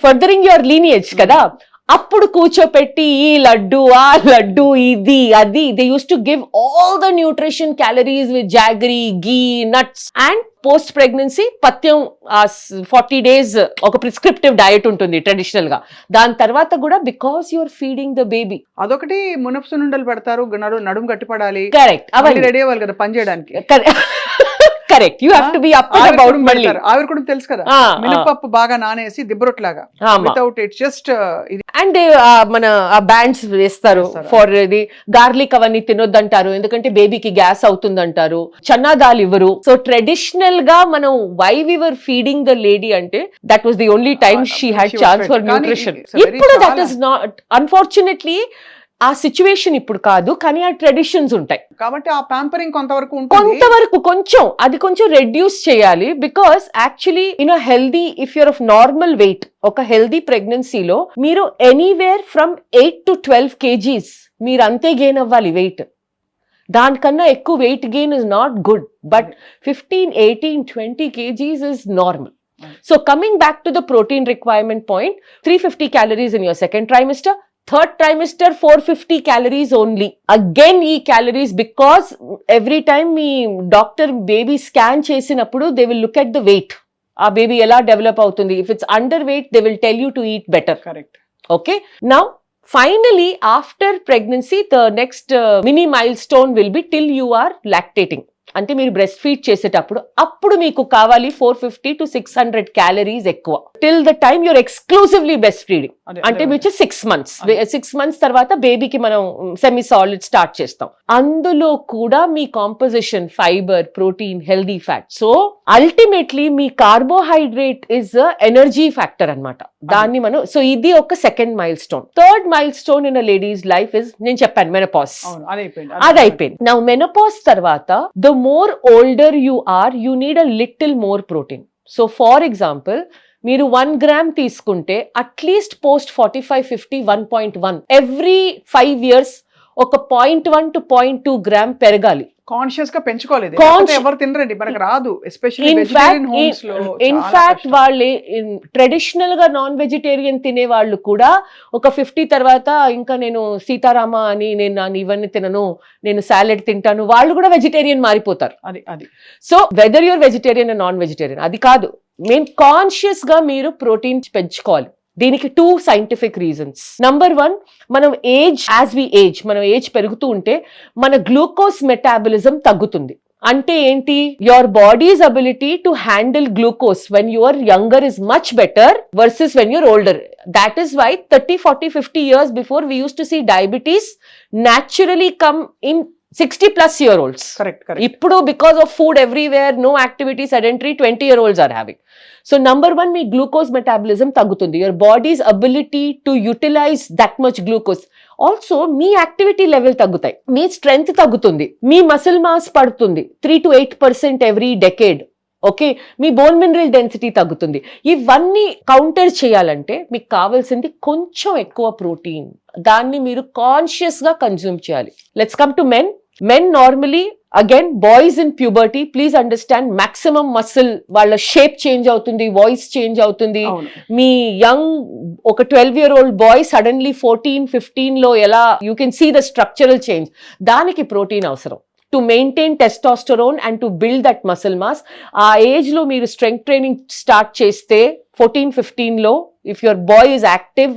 furthering your lineage కదా. అప్పుడు కూర్చోపెట్టి ఈ లడ్డు, ఆ లడ్డు, ఇది అది, they use to give all the nutrition calories with jaggery, ghee, nuts. And post pregnancy పథ్యం 40 days ఒక ప్రిస్క్రిప్టివ్ డయట్ ఉంటుంది ట్రెడిషనల్ గా. దాని తర్వాత కూడా because you're feeding the baby. అదొకటి మునపసు నుండలు పెడతారు, నడుము గట్టిపడాలి. కరెక్ట్, అవన్నీ రెడీ అవ్వాలి కదా పని చేయడానికి. Correct, you have to be up and about. మళ్ళీ ఆవిరి కూడా తెలుసు కదా, మినపప్పు బాగా నానేసి దిబ్బరొట్లాగా వితౌట్ ఇట్ జస్ట్ ఇది. అండ్ మన బ్యాండ్స్ వేస్తారు ఫర్ ఇది. గార్లిక్ అవన్నీ తినొద్దంటారు ఎందుకంటే బేబీకి గ్యాస్ అవుతుందంటారు. చన్నా దాల్ ఇవ్వరు. సో ట్రెడిషనల్ గా మనం why we were feeding the lady అంటే that was the only time she had chance for nutrition. ఇప్పుడు దట్ ఈస్ నాట్, అన్ఫార్చునేట్లీ ఆ సిచ్యువేషన్ ఇప్పుడు కాదు, కానీ ఆ ట్రెడిషన్స్ ఉంటాయి కాబట్టి ఆ ప్యాంపరింగ్ కొంతవరకు కొంచెం అది కొంచెం రెడ్యూస్ చేయాలి. Because actually in a healthy, if you're of normal weight, ఒక హెల్దీ ప్రెగ్నెన్సీలో మీరు ఎనీవేర్ ఫ్రమ్ 8 to 12 kgs మీరు అంతే గెయిన్ అవ్వాలి వెయిట్. దానికన్నా ఎక్కువ weight gain is not good, but 15, 18, 20 kgs is normal. So coming back to the protein requirement point, 350 calories in your second trimester, third trimester 450 calories only. Again ee calories, because every time me doctor baby scan chesinappudu they will look at the weight. Aa baby ela develop avutundi. If it's underweight they will tell you to eat better. Correct. Okay, now finally after pregnancy the next mini milestone will be till you are lactating. అంటే మీరు breast feed చేసేటప్పుడు అప్పుడు మీకు కావాలి 450 to 600 calories ఎక్కువ. Till the time you're exclusively breastfeeding, అంటే మీకు 6 months. 6 months తర్వాత బేబీకి మనం సెమీ సాలిడ్ స్టార్ట్ చేస్తాం. అందులో కూడా మీ composition fiber, protein, healthy fat. So ultimately మీ కార్బోహైడ్రేట్ ఇస్ ఎనర్జీ ఫ్యాక్టర్ అన్నమాట. దాన్ని మనం, సో ఇది ఒక second milestone. Third milestone in a ladies life is, నేను చెప్పాను మెనోపాజ్. అది అయిపోయింది. నౌ మెనోపాజ్ తర్వాత the more older you are, you need a little more protein. So for example, మీరు 1 gram తీసుకుంటే అట్లీస్ట్ పోస్ట్ 45-50 1.1 ఎవ్రీ 5 years ఒక 0.1 to 0.2 gram పెరగాలి. Conscious గా పెంచుకోలేదు, ఎవరు తినరండి, మనకు రాదు. ఎస్పెషల్లీ వెజిటేరియన్ హోమ్స్ లో ఇన్ఫాక్ట్ వాళ్ళే ట్రెడిషనల్ గా నాన్ వెజిటేరియన్ తినే వాళ్ళు కూడా ఒక 50 తర్వాత ఇంకా నేను సీతారామ అని నేను ఇవన్నీ తినను, నేను సాలెడ్ తింటాను, వాళ్ళు కూడా వెజిటేరియన్ మారిపోతారు. అది so whether your vegetarian and non vegetarian అది కాదు, మెయిన్ కాన్షియస్ గా మీరు ప్రోటీన్ పెంచుకోవాలి. దీనికి 2 scientific reasons. Number 1, మనం ఏజ్, యాజ్ వి ఏజ్, మనం ఏజ్ పెరుగుతూ ఉంటే మన గ్లూకోజ్ మెటాబలిజం తగ్గుతుంది. అంటే ఏంటి, your body's ability to handle glucose when your younger is much better versus when you're older. That is why 30, 40, 50 years before we used to see diabetes naturally come in 60+ year olds. Correct. ఇప్పుడు because of food everywhere, no activity, sedentary, 20-year-olds are having. So number one, me glucose metabolism తగ్గుతుంది. Your body's ability to utilize that much glucose. Also me activity level తగ్గుతాయి, మీ strength తగ్గుతుంది, మీ muscle mass పడుతుంది 3 to 8% every decade. Okay, me bone mineral density తగ్గుతుంది. ఇవన్నీ counter చేయాలంటే మీకు కావాల్సింది కొంచెం ఎక్కువ ప్రోటీన్. దాన్ని మీరు కాన్షియస్ గా కన్జ్యూమ్ చేయాలి. Let's come to men. Men normally, again, boys in puberty, please understand, maximum muscle, వాళ్ళ షేప్ చేంజ్ అవుతుంది, వాయిస్ చేంజ్ అవుతుంది. మీ యంగ్ ఒక 12-year-old బాయ్ సడన్లీ 14-15 లో ఎలా you can see the structural change. దానికి ప్రోటీన్ అవసరం to maintain testosterone and to build that muscle mass. ఆ age లో మీరు స్ట్రెంగ్త్ ట్రైనింగ్ స్టార్ట్ చేస్తే 14-15 లో, if your boy is active,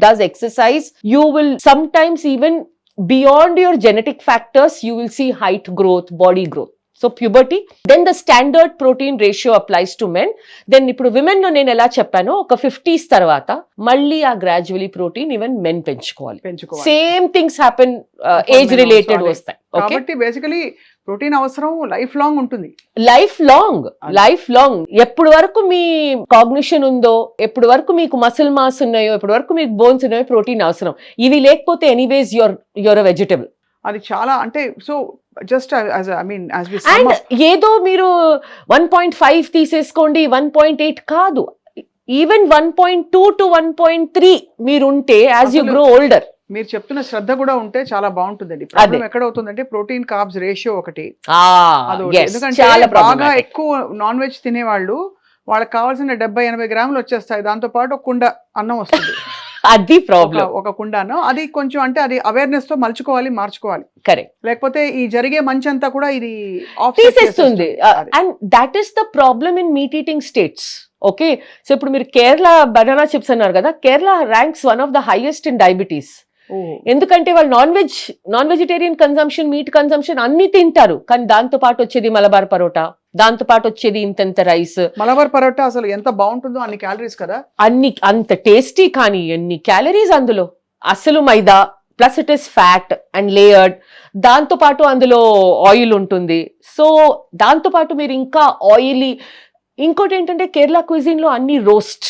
does exercise, you will sometimes even beyond your genetic factors, you will see height growth, body growth. So puberty, then the standard protein ratio applies to men. Then ఇప్పుడు women లో నేను ఎలా చెప్పానో ఒక 50s తర్వాత మళ్ళీ ఆ gradually protein even men పెంచుకోవాలి. Same things happen, age related వస్తాయి. కాబట్టి బేసికలీ ప్రోటీన్ అవసరం లైఫ్ లాంగ్ ఉంటుంది. లైఫ్ లాంగ్ ఎప్పుడు వరకు మీ కాగ్నిషన్ ఉందో, ఎప్పుడు వరకు మీకు మసిల్ మాస్ ఉన్నాయో, ఎప్పుడు వరకు మీకు బోన్స్ ఉన్నాయో, ప్రోటీన్ అవసరం. ఇవి లేకపోతే ఎనీవేస్ యువర్ వెజిటబుల్. అది చాలా అంటే సో జస్ట్ అండ్ ఏదో మీరు 1.5 తీసేసుకోండి, 1.8 కాదు, ఈవెన్ 1.2 to 1.3 మీరుంటే యాజ్ యూ గ్రో ఓల్డర్. మీరు చెప్తున్న శ్రద్ధ కూడా ఉంటే చాలా బాగుంటుందండి. ప్రాబ్లం ఎక్కడ అవుతుందంటే ప్రోటీన్ కార్బ్స్ రేషియో ఒకటి. ఎందుకంటే బాగా ఎక్కువ నాన్ వెజ్ తినేవాళ్ళు, వాళ్ళకి కావాల్సిన 70-80 గ్రాములు వచ్చేస్తాయి, దాంతో పాటు ఒక కుండ అన్నం వస్తుంది. అది ప్రాబ్లం, ఒక కుండ అన్నం. అది కొంచెం అంటే అది అవేర్నెస్ తో మార్చుకోవాలి. కరెక్ట్. లేకపోతే ఈ జరిగే మంచి అంతా కూడా ఇది తీసేస్తుంది. And that is the problem in meat eating states. Okay, so ఇప్పుడు మీరు కేరళ బనానా చిప్స్ అన్నారు కదా, Kerala ranks one of the highest in diabetes. ఎందుకంటే వాళ్ళు non vegetarian consumption, meat consumption అన్ని తింటారు, కానీ దాంతో పాటు వచ్చేది మలబార్ పరోటా, దాంతో పాటు వచ్చేది ఇంత రైస్. మలబార్ పరోటా అసలు ఎంత బాగుంటుందో, అన్ని క్యాలరీస్ కదా, అంత టేస్టీ, కానీ ఎన్ని క్యాలరీస్ అందులో. అసలు maida plus it is fat and layered, దాంతో పాటు అందులో ఆయిల్ ఉంటుంది. సో దాంతో పాటు మీరు ఇంకా ఆయిలీ. ఇంకోటి ఏంటంటే కేరళ క్విజిన్ లో అన్ని రోస్ట్,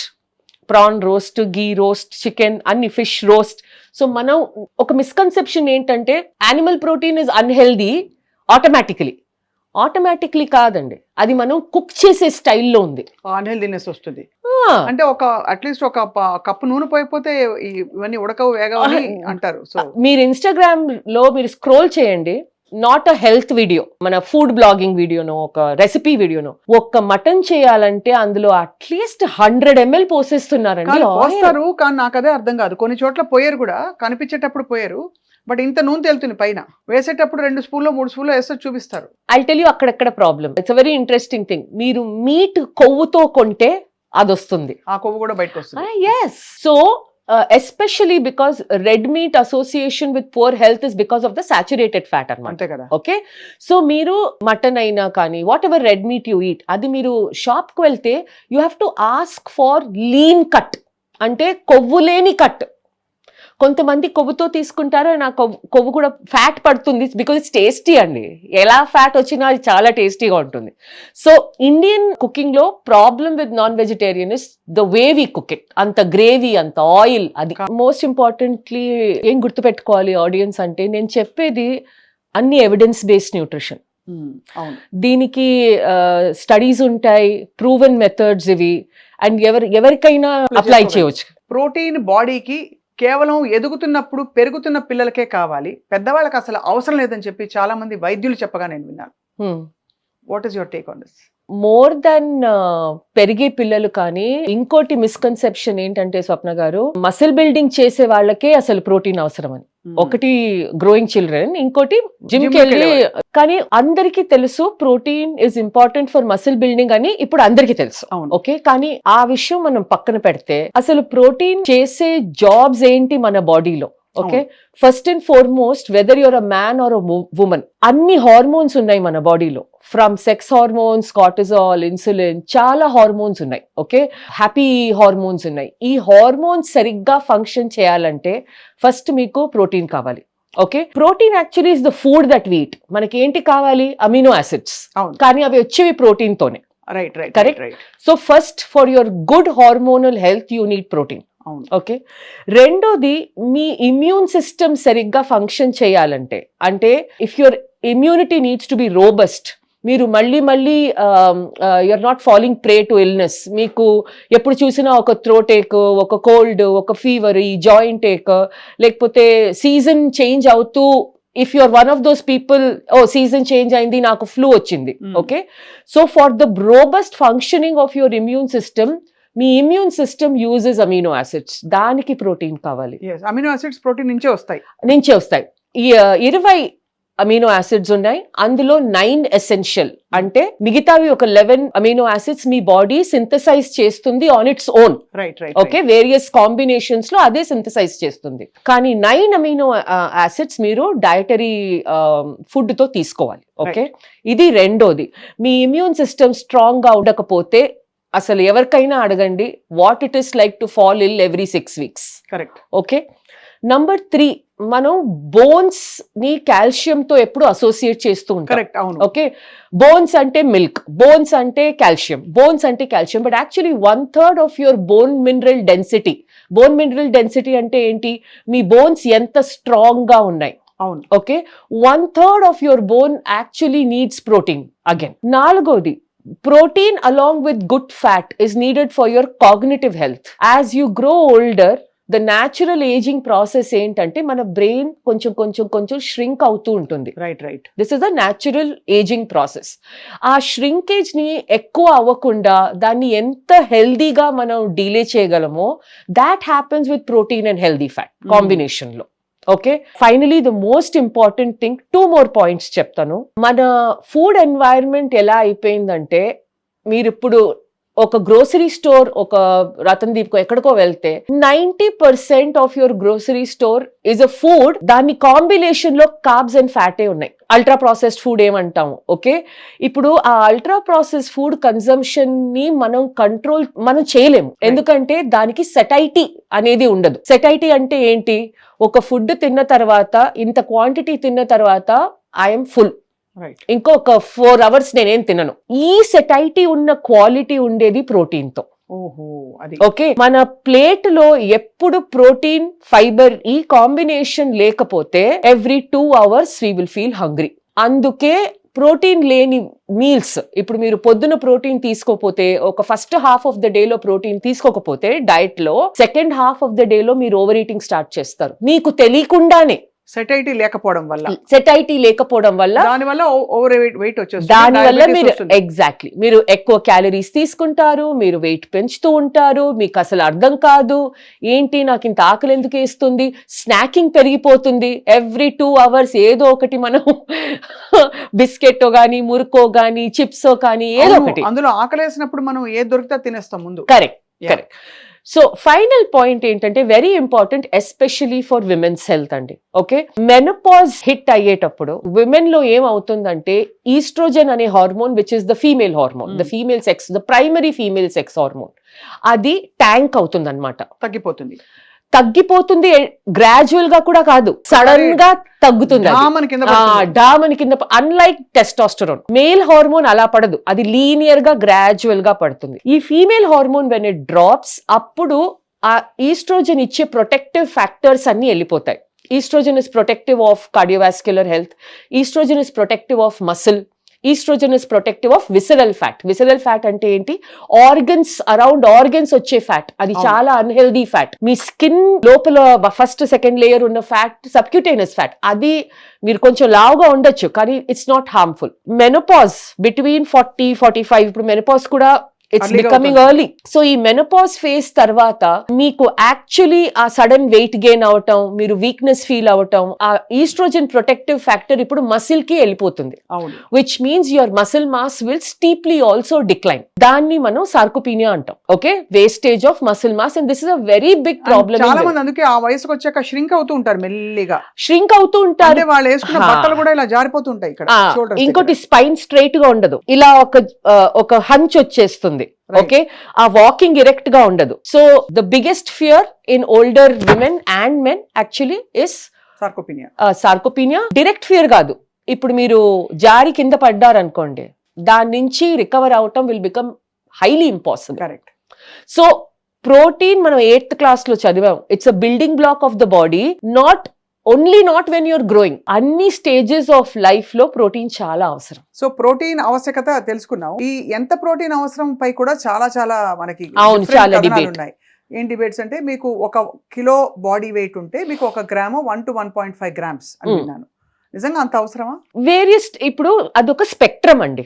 ప్రాన్ రోస్ట్, గీ రోస్ట్, చికెన్, అన్ని ఫిష్ రోస్ట్. సో మనం ఒక మిస్కన్సెప్షన్ ఏంటంటే animal protein is unhealthy automatically కాదండి, అది మనం కుక్ చేసే స్టైల్లో ఉంది అన్హెల్దీనెస్ వస్తుంది. అంటే ఒక అట్లీస్ట్ ఒక కప్పు నూనె పోయిపోతే ఇవన్నీ ఉడకవు వేగవని అంటారు. సో మీరు ఇన్స్టాగ్రామ్ లో మీరు స్క్రోల్ చేయండి, నాట్ అ హెల్త్ వీడియో, మన ఫుడ్ బ్లాగింగ్ వీడియోనో, ఒక రెసిపీ వీడియోనో, ఒక్క మటన్ చేయాలంటే అందులో అట్లీస్ట్ 100 ml పోసేస్తున్నారండి. పోస్తారు, కానీ నాకు అదే అర్థం కాదు. కొన్ని చోట్ల పోయారు కూడా, కనిపించేటప్పుడు పోయారు, బట్ ఇంత నూనె తేలుతుంది పైన, వేసేటప్పుడు 2 స్పూన్లో 3 స్పూన్లో వేస్తే చూపిస్తారు. ఐ టెల్ యూ అక్కడెక్కడ problem. It's a very interesting thing. మీరు మీట్ కొవ్వుతో కొంటే అది వస్తుంది, ఆ కొవ్వు కూడా బయటకు వస్తుంది. yes, so especially because red meat association with poor health is because of the saturated fat అంతే కదా. ఓకే, సో మీరు మటన్ అయినా కానీ what ever red meat you eat, అది మీరు షాప్ కు వెళ్తే you have to ask far lean cut, అంటే కొవ్వు లేని కట్. కొంతమంది కొవ్వుతో తీసుకుంటారు, నా కొవ్వు కూడా ఫ్యాట్ పడుతుంది బికాజ్ ఇట్స్ టేస్టీ అండి. ఎలా ఫ్యాట్ వచ్చినా అది చాలా టేస్టీగా ఉంటుంది. సో ఇండియన్ కుకింగ్ లో problem with non vegetarian is the way we cook it. అంత గ్రేవీ, అంత ఆయిల్. అది మోస్ట్ ఇంపార్టెంట్లీ ఏం గుర్తుపెట్టుకోవాలి ఆడియన్స్ అంటే, నేను చెప్పేది అన్ని ఎవిడెన్స్ బేస్డ్ న్యూట్రిషన్. దీనికి స్టడీస్ ఉంటాయి, ప్రూవెన్ మెథడ్స్ ఇవి, అండ్ ఎవరికైనా అప్లై చేయవచ్చు. ప్రోటీన్ బాడీకి కేవలం ఎదుగుతున్నప్పుడు పెరుగుతున్న పిల్లలకే కావాలి, పెద్దవాళ్ళకి అసలు అవసరం లేదని చెప్పి చాలా మంది వైద్యులు చెప్పగా నేను విన్నాను. What is your take on this? More than పెరిగే పిల్లలు. కానీ ఇంకోటి మిస్కన్సెప్షన్ ఏంటంటే స్వప్న గారు, మసిల్ బిల్డింగ్ చేసే వాళ్ళకే అసలు ప్రోటీన్ అవసరం అని. ఒకటి గ్రోయింగ్ చిల్డ్రన్, ఇంకోటి జిమ్ కి వెళ్ళి. కానీ అందరికీ తెలుసు protein is important for muscle building అని ఇప్పుడు అందరికీ తెలుసు. ఓకే, కానీ ఆ విషయం మనం పక్కన పెడితే అసలు ప్రోటీన్ చేసే జాబ్స్ ఏంటి మన బాడీలో? Okay, first and foremost whether your a man or a woman, అన్ని హార్మోన్స్ ఉన్నాయి మన బాడీలో. From sex hormones, cortisol, insulin, చాలా హార్మోన్స్ ఉన్నాయి. ఓకే, హ్యాపీ హార్మోన్స్ ఉన్నాయి. ఈ హార్మోన్స్ సరిగ్గా ఫంక్షన్ చేయాలంటే ఫస్ట్ మీకు ప్రోటీన్ కావాలి. Okay, protein actually is the food that we eat. మనకి ఏంటి కావాలి? అమినో యాసిడ్స్, కానీ అవి వచ్చేవి ప్రోటీన్ తోనే. Right right correct. Right. So first for your good hormonal health you need protein. అవును. ఓకే, రెండోది మీ ఇమ్యూన్ సిస్టమ్ సరిగ్గా ఫంక్షన్ చేయాలంటే, అంటే if your immunity needs to be robust, మీరు మళ్ళీ you're not falling prey to illness. మీకు ఎప్పుడు చూసినా ఒక థ్రోట్ ఏక్, ఒక కోల్డ్, ఒక ఫీవర్, ఈ జాయింట్ ఏక్, లేకపోతే సీజన్ చేంజ్ అవుతూ if you're one of those people, ఓ సీజన్ చేంజ్ అయింది, నాకు ఫ్లూ వచ్చింది. Okay, so for the robust functioning of your immune system, మీ immune system uses amino acids. దానికి ప్రోటీన్ కావాలి. అమినో యాసిడ్స్ ప్రోటీన్ నుంచే వస్తాయి. ఈ 20 అమినో యాసిడ్స్ ఉన్నాయి, అందులో 9 ఎసెన్షియల్. అంటే మిగతావి ఒక 11 అమినో యాసిడ్స్ మీ బాడీ సింథసైజ్ చేస్తుంది on its own. Right right. Okay, various combinations లో అదే సింథసైజ్ చేస్తుంది. కానీ 9 అమినో యాసిడ్స్ మీరు డయటరీ ఫుడ్ తో తీసుకోవాలి. ఓకే, ఇది రెండోది. మీ ఇమ్యూన్ సిస్టమ్ స్ట్రాంగ్ గా ఉండకపోతే అసలు ఎవరికైనా అడగండి, what it is like to fall ill every 6 weeks. Correct. Okay, number 3, మనం బోన్స్ ని కాల్షియం తో ఎప్పుడు అసోసియేట్ చేస్తూ ఉంటాం. కరెక్ట్. అవును. ఓకే, బోన్స్ అంటే మిల్క్, బోన్స్ అంటే కాల్షియం, బోన్స్ అంటే calcium. But actually 1/3 of your bone mineral density. Bone mineral density అంటే ఏంటి? మీ బోన్స్ ఎంత స్ట్రాంగ్ గా ఉన్నాయి. అవును. Okay, 1/3 of your bone actually needs protein. Again, నాలుగోది, protein along with good fat is needed for your cognitive health. As you grow older, the natural aging process ఏంటంటే మన brain కొంచెం shrink అవుతూ ఉంటుంది. Right right. This is the natural aging process. ఆ shrinkage ని ఎక్కువ అవ్వకుండా దాన్ని ఎంత హెల్దీగా మనం డీలే చేయగలమో, that happens with protein and healthy fat combination లో. Okay, finally the most important thing, 2 more points చెప్తాను. మన ఫుడ్ ఎన్వైరన్మెంట్ ఎలా అయిపోయిందంటే, మీరు ఇప్పుడు ఒక గ్రోసరీ స్టోర్, ఒక రతన్ దీప్ ఎక్కడికో వెళ్తే 90% of your grocery store is a food, దాని కాంబినేషన్ లో కార్బ్స్ అండ్ ఫ్యాటే ఉన్నాయి. అల్ట్రా ప్రాసెస్డ్ ఫుడ్ ఏమంటాము. ఓకే, ఇప్పుడు ఆ అల్ట్రా ప్రాసెస్డ్ ఫుడ్ కన్సంప్షన్ ని మనం చేయలేము. ఎందుకంటే దానికి సెటైటీ అనేది ఉండదు. సెటైటీ అంటే ఏంటి? ఒక ఫుడ్ తిన్న తర్వాత, ఇంత క్వాంటిటీ తిన్న తర్వాత ఐఎమ్ ఫుల్, ఇంకొక 4 hours నేనేం తినను. ఈ సెటైటీ ఉన్న క్వాలిటీ ఉండేది ప్రోటీన్ తో. ఓకే, మన ప్లేట్ లో ఎప్పుడు ప్రోటీన్, ఫైబర్ ఈ కాంబినేషన్ లేకపోతే every 2 hours we will feel hungry. అందుకే ప్రోటీన్ లేని మీల్స్, ఇప్పుడు మీరు పొద్దున ప్రోటీన్ తీసుకోకపోతే, ఒక first half of the day లో ప్రోటీన్ తీసుకోకపోతే డైట్ లో, second half of the day లో మీరు ఓవర్ ఈటింగ్ స్టార్ట్ చేస్తారు, మీకు తెలియకుండానే. సెటైటీ లేకపోవడం వల్ల దానివల్ల ఓవర్ వెయిట్ వచ్చేస్తుంది. దానివల్ల మీరు ఎగ్జాక్ట్లీ మీరు ఎక్కువ క్యాలరీస్ తీసుకుంటారు, మీరు వెయిట్ పెంచుతూ ఉంటారు, మీకు అసలు అర్థం కాదు ఏంటి నాకు ఇంత ఆకలి ఎందుకు వేస్తుంది, స్నాకింగ్ పెరిగిపోతుంది. ఎవ్రీ 2 hours ఏదో ఒకటి మనం బిస్కెట్ గానీ, మురుకో గానీ, చిప్సో కానీ ఏదో ఒకటి. అందులో ఆకలి వేసినప్పుడు మనం ఏది దొరికితే తినేస్తాం ముందు. కరెక్ట్. సో ఫైనల్ పాయింట్ ఏంటంటే, very important especially for women's health అండి. ఓకే, మెనోపాజ్ హిట్ అయ్యేటప్పుడు విమెన్ లో ఏమవుతుందంటే, ఈస్ట్రోజన్ అనే hormone, which is the female hormone, the female sex, the primary female sex hormone, అది ట్యాంక్ అవుతుంది అనమాట. తగ్గిపోతుంది గ్రాడ్యువల్ గా కూడా కాదు, సడన్ గా తగ్గుతుంది, డామని కింద. అన్లైక్ టెస్టోస్టెరోన్, మేల్ హార్మోన్ అలా పడదు, అది లీనియర్ గా గ్రాడ్యువల్ గా పడుతుంది. ఈ female hormone when it drops, అప్పుడు ఆ ఈస్ట్రోజన్ ఇచ్చే ప్రొటెక్టివ్ ఫ్యాక్టర్స్ అన్ని వెళ్ళిపోతాయి. Oestrogen is protective of cardiovascular health, oestrogen is protective of muscle, oestrogen is protective of visceral fat. Visceral fat అంటే ఏంటి? ఆర్గన్స్, అరౌండ్ ఆర్గన్స్ వచ్చే ఫ్యాట్, అది చాలా అన్హెల్దీ ఫ్యాట్. మీ స్కిన్ లోపల ఫస్ట్ సెకండ్ లేయర్ ఉన్న ఫ్యాట్ సబ్క్యూటేనియస్ ఫ్యాట్, అది మీరు కొంచెం లావుగా ఉండొచ్చు కానీ it's not harmful. Menopause between 40-45, ఇప్పుడు మెనోపాజ్ కూడా ఇట్స్ Early గా బికమింగ్ ఎర్లీ. సో ఈ మెనోపాజ్ ఫేజ్ తర్వాత మీకు యాక్చువల్లీ ఆ సడన్ వెయిట్ గెయిన్ అవటం, మీరు వీక్నెస్ ఫీల్ అవటం, ఆ ఈస్ట్రోజన్ ప్రొటెక్టివ్ ఫ్యాక్టర్ ఇప్పుడు మసిల్ కి వెళ్ళిపోతుంది, అవును. Which means your muscle mass will steeply also decline. దాన్ని మనం సార్కోపీనియా అంటాం. Okay, wastage of muscle mass, and this is a very big problem. చాలా మంది అందుకే ఆ వయసుకు వచ్చాక ష్రింక్ అవుతూ ఉంటారు మెల్లిగా. ష్రింక్ అవుతూ ఉంటారు. అంటే వాళ్ళు వేసుకున్న బట్టలు కూడా ఇలా జారిపోతూ ఉంటాయి ఇక్కడ shoulders ఇంకోటి దగ్గర. స్పైన్ స్ట్రైట్ గా ఉండదు, ఇలా ఒక హంచ్ వచ్చేస్తుంది. Right. ఓకే, ఆ వాకింగ్ ఇరెక్ట్ గా ఉండదు. So the biggest fear in older women and men actually is sarcopenia. Sarcopenia. Direct fear కాదు, ఇప్పుడు మీరు జారి కింద పడ్డారనుకోండి, దాని నుంచి రికవర్ అవటం will become highly impossible. Correct. So protein మనం 8th క్లాస్ లో చదివాం. It's a building block of the body, not when you're growing. అన్ని స్టేజెస్ ఆఫ్ లైఫ్ లో ప్రోటీన్ చాలా అవసరం. సో ప్రోటీన్ ఆవశ్యకత తెలుసుకున్నాం. ఈ ఎంత ప్రోటీన్ అవసరం పై కూడా చాలా చాలా మనకి అవును, different చాలా కథనాలు debate. ఉన్నాయి. ఏం డిబేట్స్ అంటే, మీకు 1 కిలో బాడీ వెయిట్ ఉంటే మీకు 1 గ్రాము 1 to 1.5 grams అని విన్నాను. నిజంగా అంత అవసరమా? వేరియస్, ఇప్పుడు అదొక స్పెక్ట్రమ్ అండి.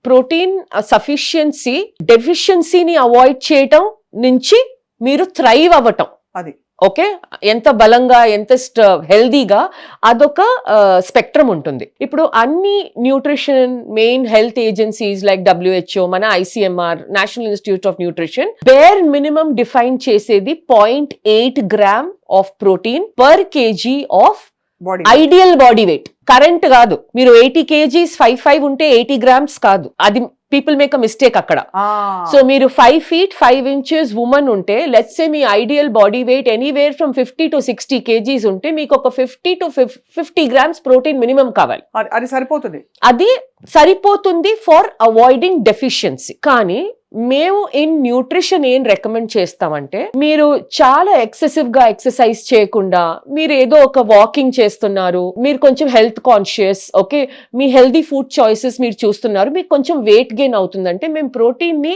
ప్రోటీన్ సఫిషియన్సీ, డెఫిషియన్సీని అవాయిడ్ చేయటం నుంచి మీరు థ్రైవ్ అవ్వటం, అది ఓకే, ఎంత బలంగా, ఎంత హెల్దీగా, అదొక స్పెక్ట్రమ్ ఉంటుంది. ఇప్పుడు అన్ని nutrition main health agencies like WHO, మన ICMR, national institute of nutrition, bear minimum define చేసేది 0.8 gram of protein per KG of body ideal body weight. Current కాదు, మీరు 80 kgs 5 ఉంటే 80 grams కాదు, అది పీపుల్ మేక్ అ మిస్టేక్ అక్కడ. So మీరు 5 feet 5 inches women ఉంటే, let's say me ideal body weight anywhere from 50 to 60 kgs ఉంటే, మీకు ఒక 50 to 50 grams ప్రోటీన్ మినిమం కావాలి. అది సరిపోతుంది. అది సరిపోతుంది ఫర్ అవాయిడింగ్ డెఫిషియన్సీ. కానీ మేము ఇన్ న్యూట్రిషన్ ఏం రికమెండ్ చేస్తామంటే, మీరు చాలా ఎక్సెసివ్ గా ఎక్సర్సైజ్ చేయకుండా, మీరు ఏదో ఒక వాకింగ్ చేస్తున్నారు, మీరు కొంచెం హెల్త్ కాన్షియస్, ఓకే, మీ హెల్దీ ఫుడ్ చాయిసెస్ మీరు చూస్తున్నారు, మీకు కొంచెం వెయిట్ గెయిన్ అవుతుందంటే, మేము ప్రోటీన్ ని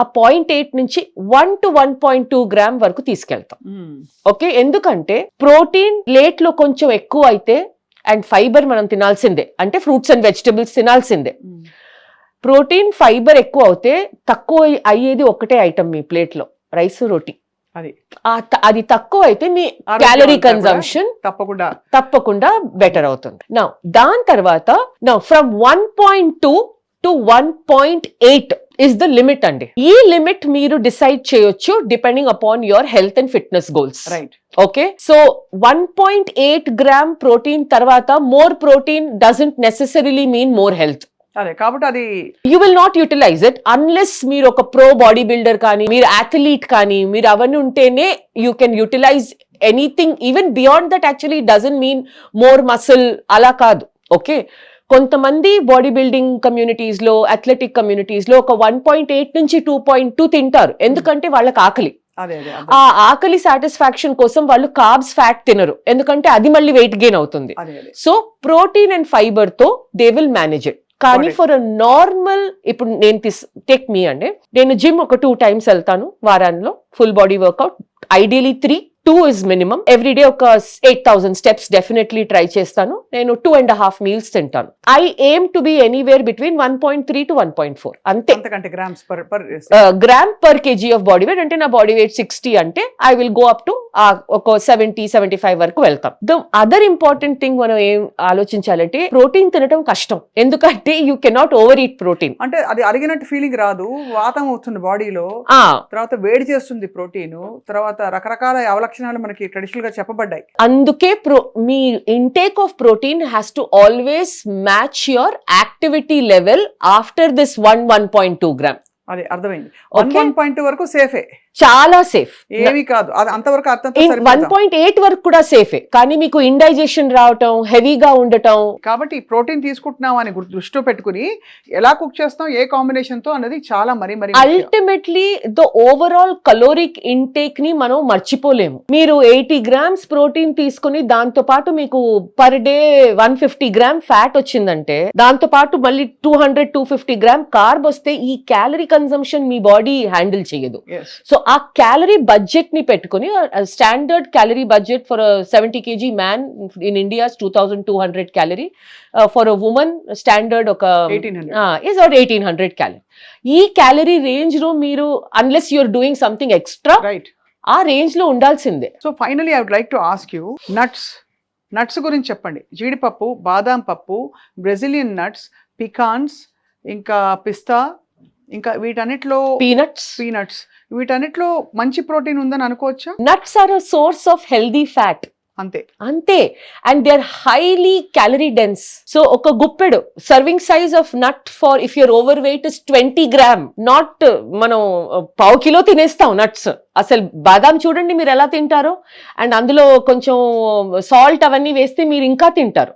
ఆ 0.8 నుంచి 1 to 1.2 గ్రామ్ వరకు తీసుకెళ్తాం. ఓకే, ఎందుకంటే ప్రోటీన్ ప్లేట్ లో కొంచెం ఎక్కువ అయితే, అండ్ ఫైబర్ మనం తినాల్సిందే, అంటే ఫ్రూట్స్ అండ్ వెజిటబుల్స్ తినాల్సిందే. ప్రోటీన్ ఫైబర్ ఎక్కువ అవుతే తక్కువ అయ్యేది ఒకటే ఐటమ్ మీ ప్లేట్ లో, రైస్ రోటీ. అది తక్కువ అయితే మీ క్యాలరీ కన్జంప్షన్ తప్పకుండా బెటర్ అవుతుంది. నా దాని తర్వాత from 1.2 to 1.8 is the limit అండి. ఈ లిమిట్ మీరు డిసైడ్ చేయొచ్చు depending upon your health and fitness goals. Right. Okay, so 1.8 gram protein తర్వాత more protein doesn't necessarily mean more health. అదే కాబట్టి అది you will not utilise it unless మీరు ఒక ప్రో బాడీ బిల్డర్ కానీ, మీరు అథ్లీట్ కానీ, మీరు అవన్నీ ఉంటేనే you can utilise anything. Even beyond that actually doesn't mean more muscle, అలా కాదు. ఓకే, కొంతమంది బాడీ బిల్డింగ్ కమ్యూనిటీస్ లో, అథ్లెటిక్ కమ్యూనిటీస్ లో ఒక 1.8 నుంచి 2.2 తింటారు, ఎందుకంటే వాళ్ళకి ఆకలి. ఆ ఆకలి సాటిస్ఫాక్షన్ కోసం వాళ్ళు కార్బ్స్, ఫ్యాట్ తినరు, ఎందుకంటే అది మళ్ళీ వెయిట్ గెయిన్ అవుతుంది. సో ప్రోటీన్ అండ్ ఫైబర్ తో దే విల్ మేనేజ్ ఇట్. కానీ ఫర్ అ నార్మల్, ఇప్పుడు నేను టేక్ మీ అండి, నేను జిమ్ ఒక 2 times వెళ్తాను వారాల్లో, full body work out, ideally 2 is minimum. Every day ఒక 8,000 steps డెఫినెట్లీ ట్రై చేస్తాను. నేను 2.5 meals తింటాను. I aim to be anywhere between 1.3 to 1.4 అంతే. Gram per KG of body weight. అంటే నా బాడీ వెయిట్ 60 అంటే I will go up to ఒక 70-75 వరకు వెళ్తాం. ద అదర్ ఇంపార్టెంట్ థింగ్ మనం ఏం ఆలోచించాలంటే, ప్రోటీన్ తినడం కష్టం, ఎందుకంటే you cannot over eat protein. అంటే అది అరిగినట్టు ఫీలింగ్ రాదు, వాతం వస్తుంది బాడీలో, తర్వాత వేడి చేస్తుంది ప్రోటీన్, తర్వాత రకరకాల అవలక్షణాలు మనకి ట్రెడిషనల్ గా చెప్పబడ్డాయి. అందుకే మీ intake of protein has to always match your activity level after this 1.2 gram. అదే అర్థమైంది. 1.2 వరకు సేఫే, చాలా సేఫ్, ఏమీ కాదు. అది అంతవరకు 1.8 వరకు కూడా సేఫే, కానీ మీకు ఇండైజెషన్ రావటం, హెవీగా ఉండటం. కాబట్టి ప్రోటీన్ తీసుకుంటున్నాం అని దృష్టిలో పెట్టుకుని ఎలా కుక్ చేస్తాం, ఏ కాంబినేషన్ తో అనేది చాలా మరి అల్టిమేట్లీ ద ఓవరాల్ కలోరిక్ ఇంటేక్ ని మనం మర్చిపోలేము. మీరు 80 grams ప్రోటీన్ తీసుకుని దాంతో పాటు మీకు పర్ డే 150 గ్రామ్ ఫ్యాట్ వచ్చిందంటే, దాంతో పాటు మళ్ళీ 200-250 గ్రామ్ కార్బ్ వస్తే, ఈ క్యాలరీ కన్సంప్షన్ మీ బాడీ హ్యాండిల్ చేయదు. సో ఆ క్యాలరీ బడ్జెట్ ని పెట్టుకుని standard calorie budget for 70 kg man in India 2200 calorie, for women standard ఒక 1800. Is 1800 calorie. ఈ క్యాలరీ రేంజ్ లో మీరు unless you're doing something extra right. ఆ రేంజ్ లో ఉండాల్సిందే. So finally I would like to ask you, nuts గురించి చెప్పండి. జీడిపప్పు, బాదాం పప్పు, బ్రెజిలియన్ నట్స్, పికాన్స్, ఇంకా పిస్తా, ఇంకా వీటన్నిటిలో పీనట్స్, వీటన్నిటిలో మంచి ప్రోటీన్ ఉందని అనుకోవచ్చా? Nuts are a source of healthy fat. అంతే. And they are highly calorie dense. So ఒక గుప్పెడు serving size of nut for if your over weight is 20 grams. Not మనం 1/4 kilo తినేస్తాం నట్స్. అసలు బాదాం చూడండి మీరు ఎలా తింటారో, అండ్ అందులో కొంచెం సాల్ట్ అవన్నీ వేస్తే మీరు ఇంకా తింటారు.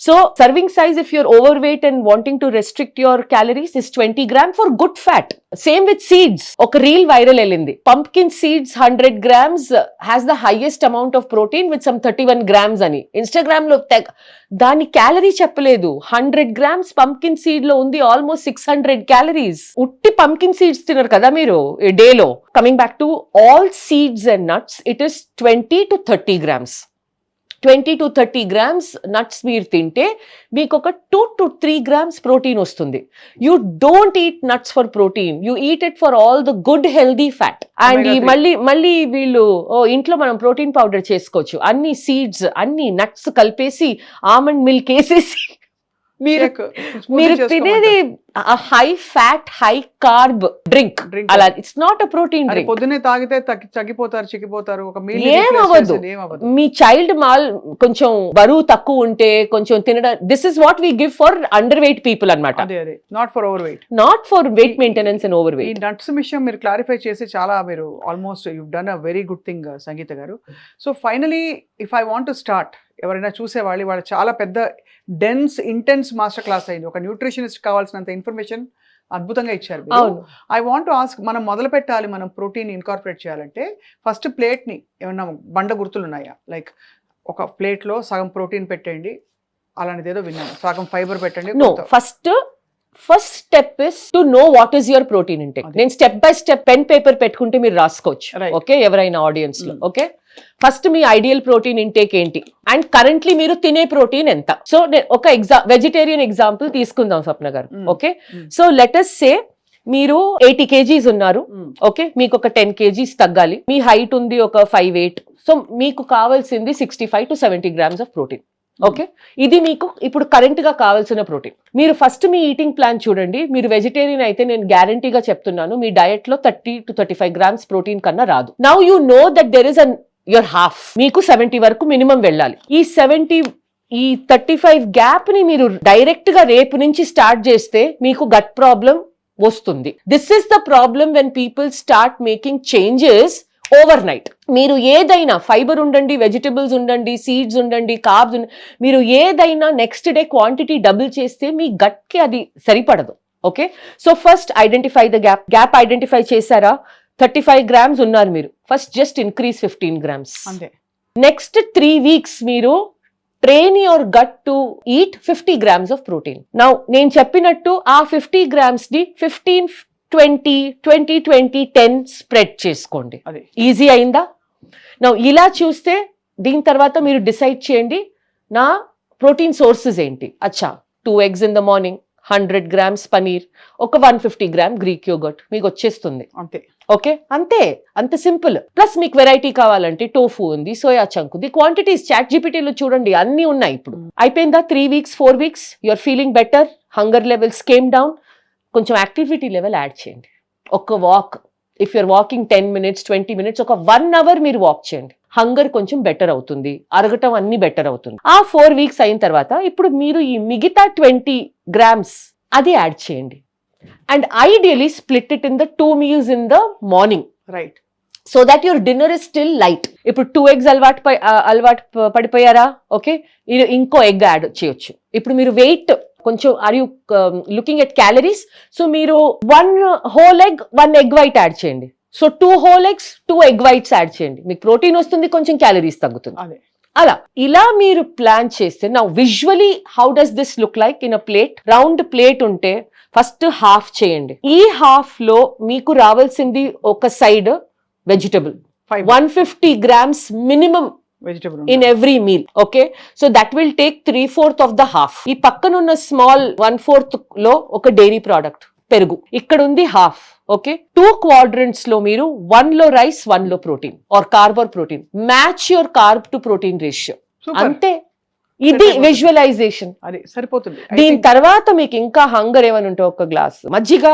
So serving size if your over wait and wanting to restrict your calories is 20 grams for good fat. Same with seeds. ఒక రీల్ వైరల్ వెళ్ళింది, pumpkin seeds 100 grams has the highest amount of protein with some 31 grams అని. Instagram లో దాని calorie చెప్పలేదు. 100 grams pumpkin seed లో ఉంది almost 600 calories. ఉట్టి pumpkin seeds తినరు కదా మీరు డే లో. Coming back to all seeds and nuts, it is 20 to 30 grams. 20 to 30 grams nuts మీరు తింటే మీకు ఒక 2 to 3 grams ప్రోటీన్ వస్తుంది. You don't eat nuts for protein, you eat it for all the good healthy fat. And మళ్ళీ వీళ్ళు ఇంట్లో మనం protein powder చేసుకోవచ్చు. అన్ని సీడ్స్ అన్ని నట్స్ కలిపేసి ఆల్మండ్ మిల్క్ వేసేసి మీరు తినేది high fat high carb drink. అలా it's not a protein drink. పొద్దున్నే తాగితే చిక్కిపోతారు. ఒక మీల్ ఏమవ్వదు. మీ చైల్డ్ కొంచెం బరువు తక్కువ ఉంటే కొంచెం తినడం, this is what we give for under weight people అన్నమాట. Not for over weight. Not for weight maintenance and over weight. ఈ నట్స్ విషయం మీరు క్లారిఫై చేసి చాలా మీరు almost you done a very good thing Sangeetha garu. So finally if I want to start, ఎవరైనా చూసేవాళ్ళు వాళ్ళు చాలా పెద్ద డెన్స్ ఇంటెన్స్ మాస్టర్ క్లాస్ అయింది. ఒక న్యూట్రిషనిస్ట్ కావాల్సినంత ఇన్ఫర్మేషన్ అద్భుతంగా ఇచ్చారు. ఐ వాంట్ టు ఆస్క్, మనం మొదలు పెట్టాలి, మనం ప్రోటీన్ ఇన్కార్పొరేట్ చేయాలంటే ఫస్ట్ ప్లేట్ని ఏమన్నా బండ గుర్తులు ఉన్నాయా? లైక్ ఒక ప్లేట్లో సగం ప్రోటీన్ పెట్టండి అలాంటిది ఏదో విన్నాను, సగం ఫైబర్ పెట్టండి. First step is to know what is your protein intake. నేను step by step pen paper పెట్టుకుంటే మీరు రాసుకోవచ్చు. ఓకే, ఎవరైనా ఆడియన్స్ లో. ఓకే, ఫస్ట్ మీ ఐడియల్ ప్రోటీన్ ఇంటేక్ ఏంటి అండ్ కరెంట్లీ మీరు తినే ప్రోటీన్ ఎంత. సో ఒక వెజిటేరియన్ ఎగ్జాంపుల్ తీసుకుందాం స్వప్న గారు. ఓకే, సో లెట్ us సే మీరు 80 kgs ఉన్నారు. ఓకే, మీకు ఒక 10 kgs తగ్గాలి. మీ హైట్ ఉంది ఒక 5'8". సో మీకు కావాల్సింది 65 to 70 grams of protein. Okay, ఇది మీకు ఇప్పుడు కరెంట్ గా కావాల్సిన ప్రోటీన్. మీరు ఫస్ట్ మీ ఈటింగ్ ప్లాన్ చూడండి. మీరు వెజిటేరియన్ అయితే నేను గ్యారంటీగా చెప్తున్నాను, మీ డయట్ లో 30 to 35 grams ప్రోటీన్ కన్నా రాదు. Now you know that there is your half. మీకు 70 వరకు మినిమం వెళ్ళాలి. ఈ 35 గ్యాప్ ని మీరు డైరెక్ట్ గా రేపు నుంచి స్టార్ట్ చేస్తే మీకు గట్ ప్రాబ్లం వస్తుంది. This is the problem when people start making changes over night. మీరు ఏదైనా ఫైబర్ ఉండండి, వెజిటబుల్స్ ఉండండి, సీడ్స్ ఉండండి, కార్బ్స్ ఉండండి, మీరు ఏదైనా నెక్స్ట్ డే క్వాంటిటీ డబుల్ చేస్తే మీ గట్ కి అది సరిపడదు. Okay, so first identify the gap identify చేశారా? 35 grams ఉన్నారు మీరు, first just increase 15 grams. Next 3 weeks మీరు train your gut to eat 50 grams of protein. Now నేను చెప్పినట్టు ఆ 50 grams ని 15, 20, 20, 20, 10 స్ప్రెడ్ చేసుకోండి. ఈజీ అయిందా? నౌ ఇలా చూస్తే దీని తర్వాత మీరు డిసైడ్ చేయండి నా ప్రోటీన్ సోర్సెస్ ఏంటి. అచ్చా, 2 eggs in the morning, 100 grams paneer, ఒక 150 grams గ్రీక్ యోగర్ట్ మీకు వచ్చేస్తుంది. అంతే. ఓకే, అంత సింపుల్. ప్లస్ మీకు వెరైటీ కావాలంటే టోఫు ఉంది, సోయా చంక్ ఉంది, క్వాంటిటీస్ ChatGPT లో చూడండి అన్ని ఉన్నాయి. ఇప్పుడు అయిపోయిందా? 3 weeks, 4 weeks you are feeling better, hunger levels came down. కొంచెం యాక్టివిటీ లెవెల్ యాడ్ చేయండి. ఒక walk, if you're walking 10 minutes, 20 minutes, ఒక 1 hour మీరు వాక్ చేయండి. హంగర్ కొంచెం బెటర్ అవుతుంది, అరగటం అన్ని బెటర్ అవుతుంది. ఆ 4 weeks అయిన తర్వాత ఇప్పుడు మీరు ఈ మిగతా 20 grams అది యాడ్ చేయండి. And ideally split it in the 2 meals in the morning. Right, so that your dinner is still light. ఇప్పుడు 2 eggs అలవాటు పడిపోయారా? ఓకే, ఇంకో ఎగ్ యాడ్ చేయొచ్చు. ఇప్పుడు మీరు వెయిట్ కొంచెం are you looking at calories? So మీరు 1 whole egg, 1 egg white add చేయండి. So 2 whole eggs, 2 egg whites add చేయండి. మీకు ప్రోటీన్ వస్తుంది, కొంచెం క్యాలరీస్ తగ్గుతుంది. అలా ఇలా మీరు ప్లాన్ చేస్తే నా visually how does this look like in a plate? Round plate ఉంటే ఫస్ట్ హాఫ్ చేయండి. ఈ హాఫ్ లో మీకు రావాల్సింది ఒక side vegetable, Fiber. 150 grams minimum vegetable in every meal. Okay, so that will take 3/4 of the half. ఈ పక్కనున్న small 1/4 లో ఒక డైరీ ప్రోడక్ట్ పెరుగు, ఇక్కడ ఉంది హాఫ్. ఓకే, 2 quadrants లో మీరు 1 లో రైస్, 1 లో protein or carb or protein. Match your carb to protein ratio. అంతే, ఇది విజువలైజేషన్. అది సరిపోతుంది. దీని తర్వాత మీకు ఇంకా హంగర్ ఏమని ఉంటే ఒక గ్లాస్ మజ్జిగ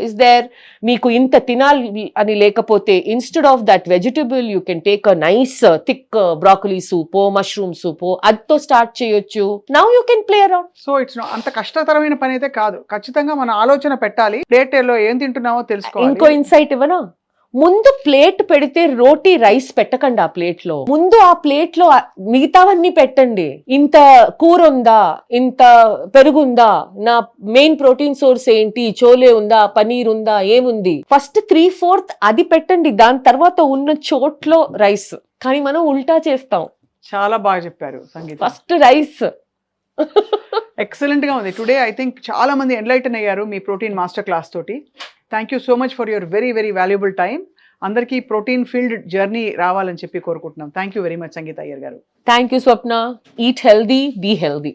ఇస్ దేర్. మీకు ఇంత తినాలి అని లేకపోతే instead of that vegetable you can take a nice thick broccoli సూపో, మష్రూమ్ సూపో, అదితో స్టార్ట్ చేయొచ్చు. Now you can play around. So it's అంత కష్టతరమైన పని అయితే కాదు. ఖచ్చితంగా మన ఆలోచన పెట్టాలి. ప్లేట్ లో ఏం తింటున్నామో తెలుసుకోవాలి. ఇంకో ఇన్సైట్ ఇవ్వనా? ముందు ప్లేట్ పెడితే రోటీ రైస్ పెట్టకండి ఆ ప్లేట్ లో. ముందు ఆ ప్లేట్ లో మిగతావన్నీ పెట్టండి. ఇంత కూర ఉందా, ఇంత పెరుగుందా, నా మెయిన్ ప్రోటీన్ సోర్స్ ఏంటి, చోలే ఉందా, పనీర్ ఉందా, ఏముంది, ఫస్ట్ 3/4 అది పెట్టండి. దాని తర్వాత ఉన్న చోట్లో రైస్. కానీ మనం ఉల్టా చేస్తాం. చాలా బాగా చెప్పారు సంగీత. First rice. ఎక్సలెంట్ గా ఉంది. టుడే ఐ థింక్ చాలా మంది ఎన్లైటన్ అయ్యారు మీ ప్రోటీన్ మాస్టర్ క్లాస్ తోటి. Thank you so much for your very very valuable time. అందరికీ ప్రోటీన్ ఫీల్డ్ జర్నీ రావాలని చెప్పి కోరుకుంటున్నాం. Thank you very much Sangeetha Iyer garu. Thank you Swapna. Eat healthy, be healthy.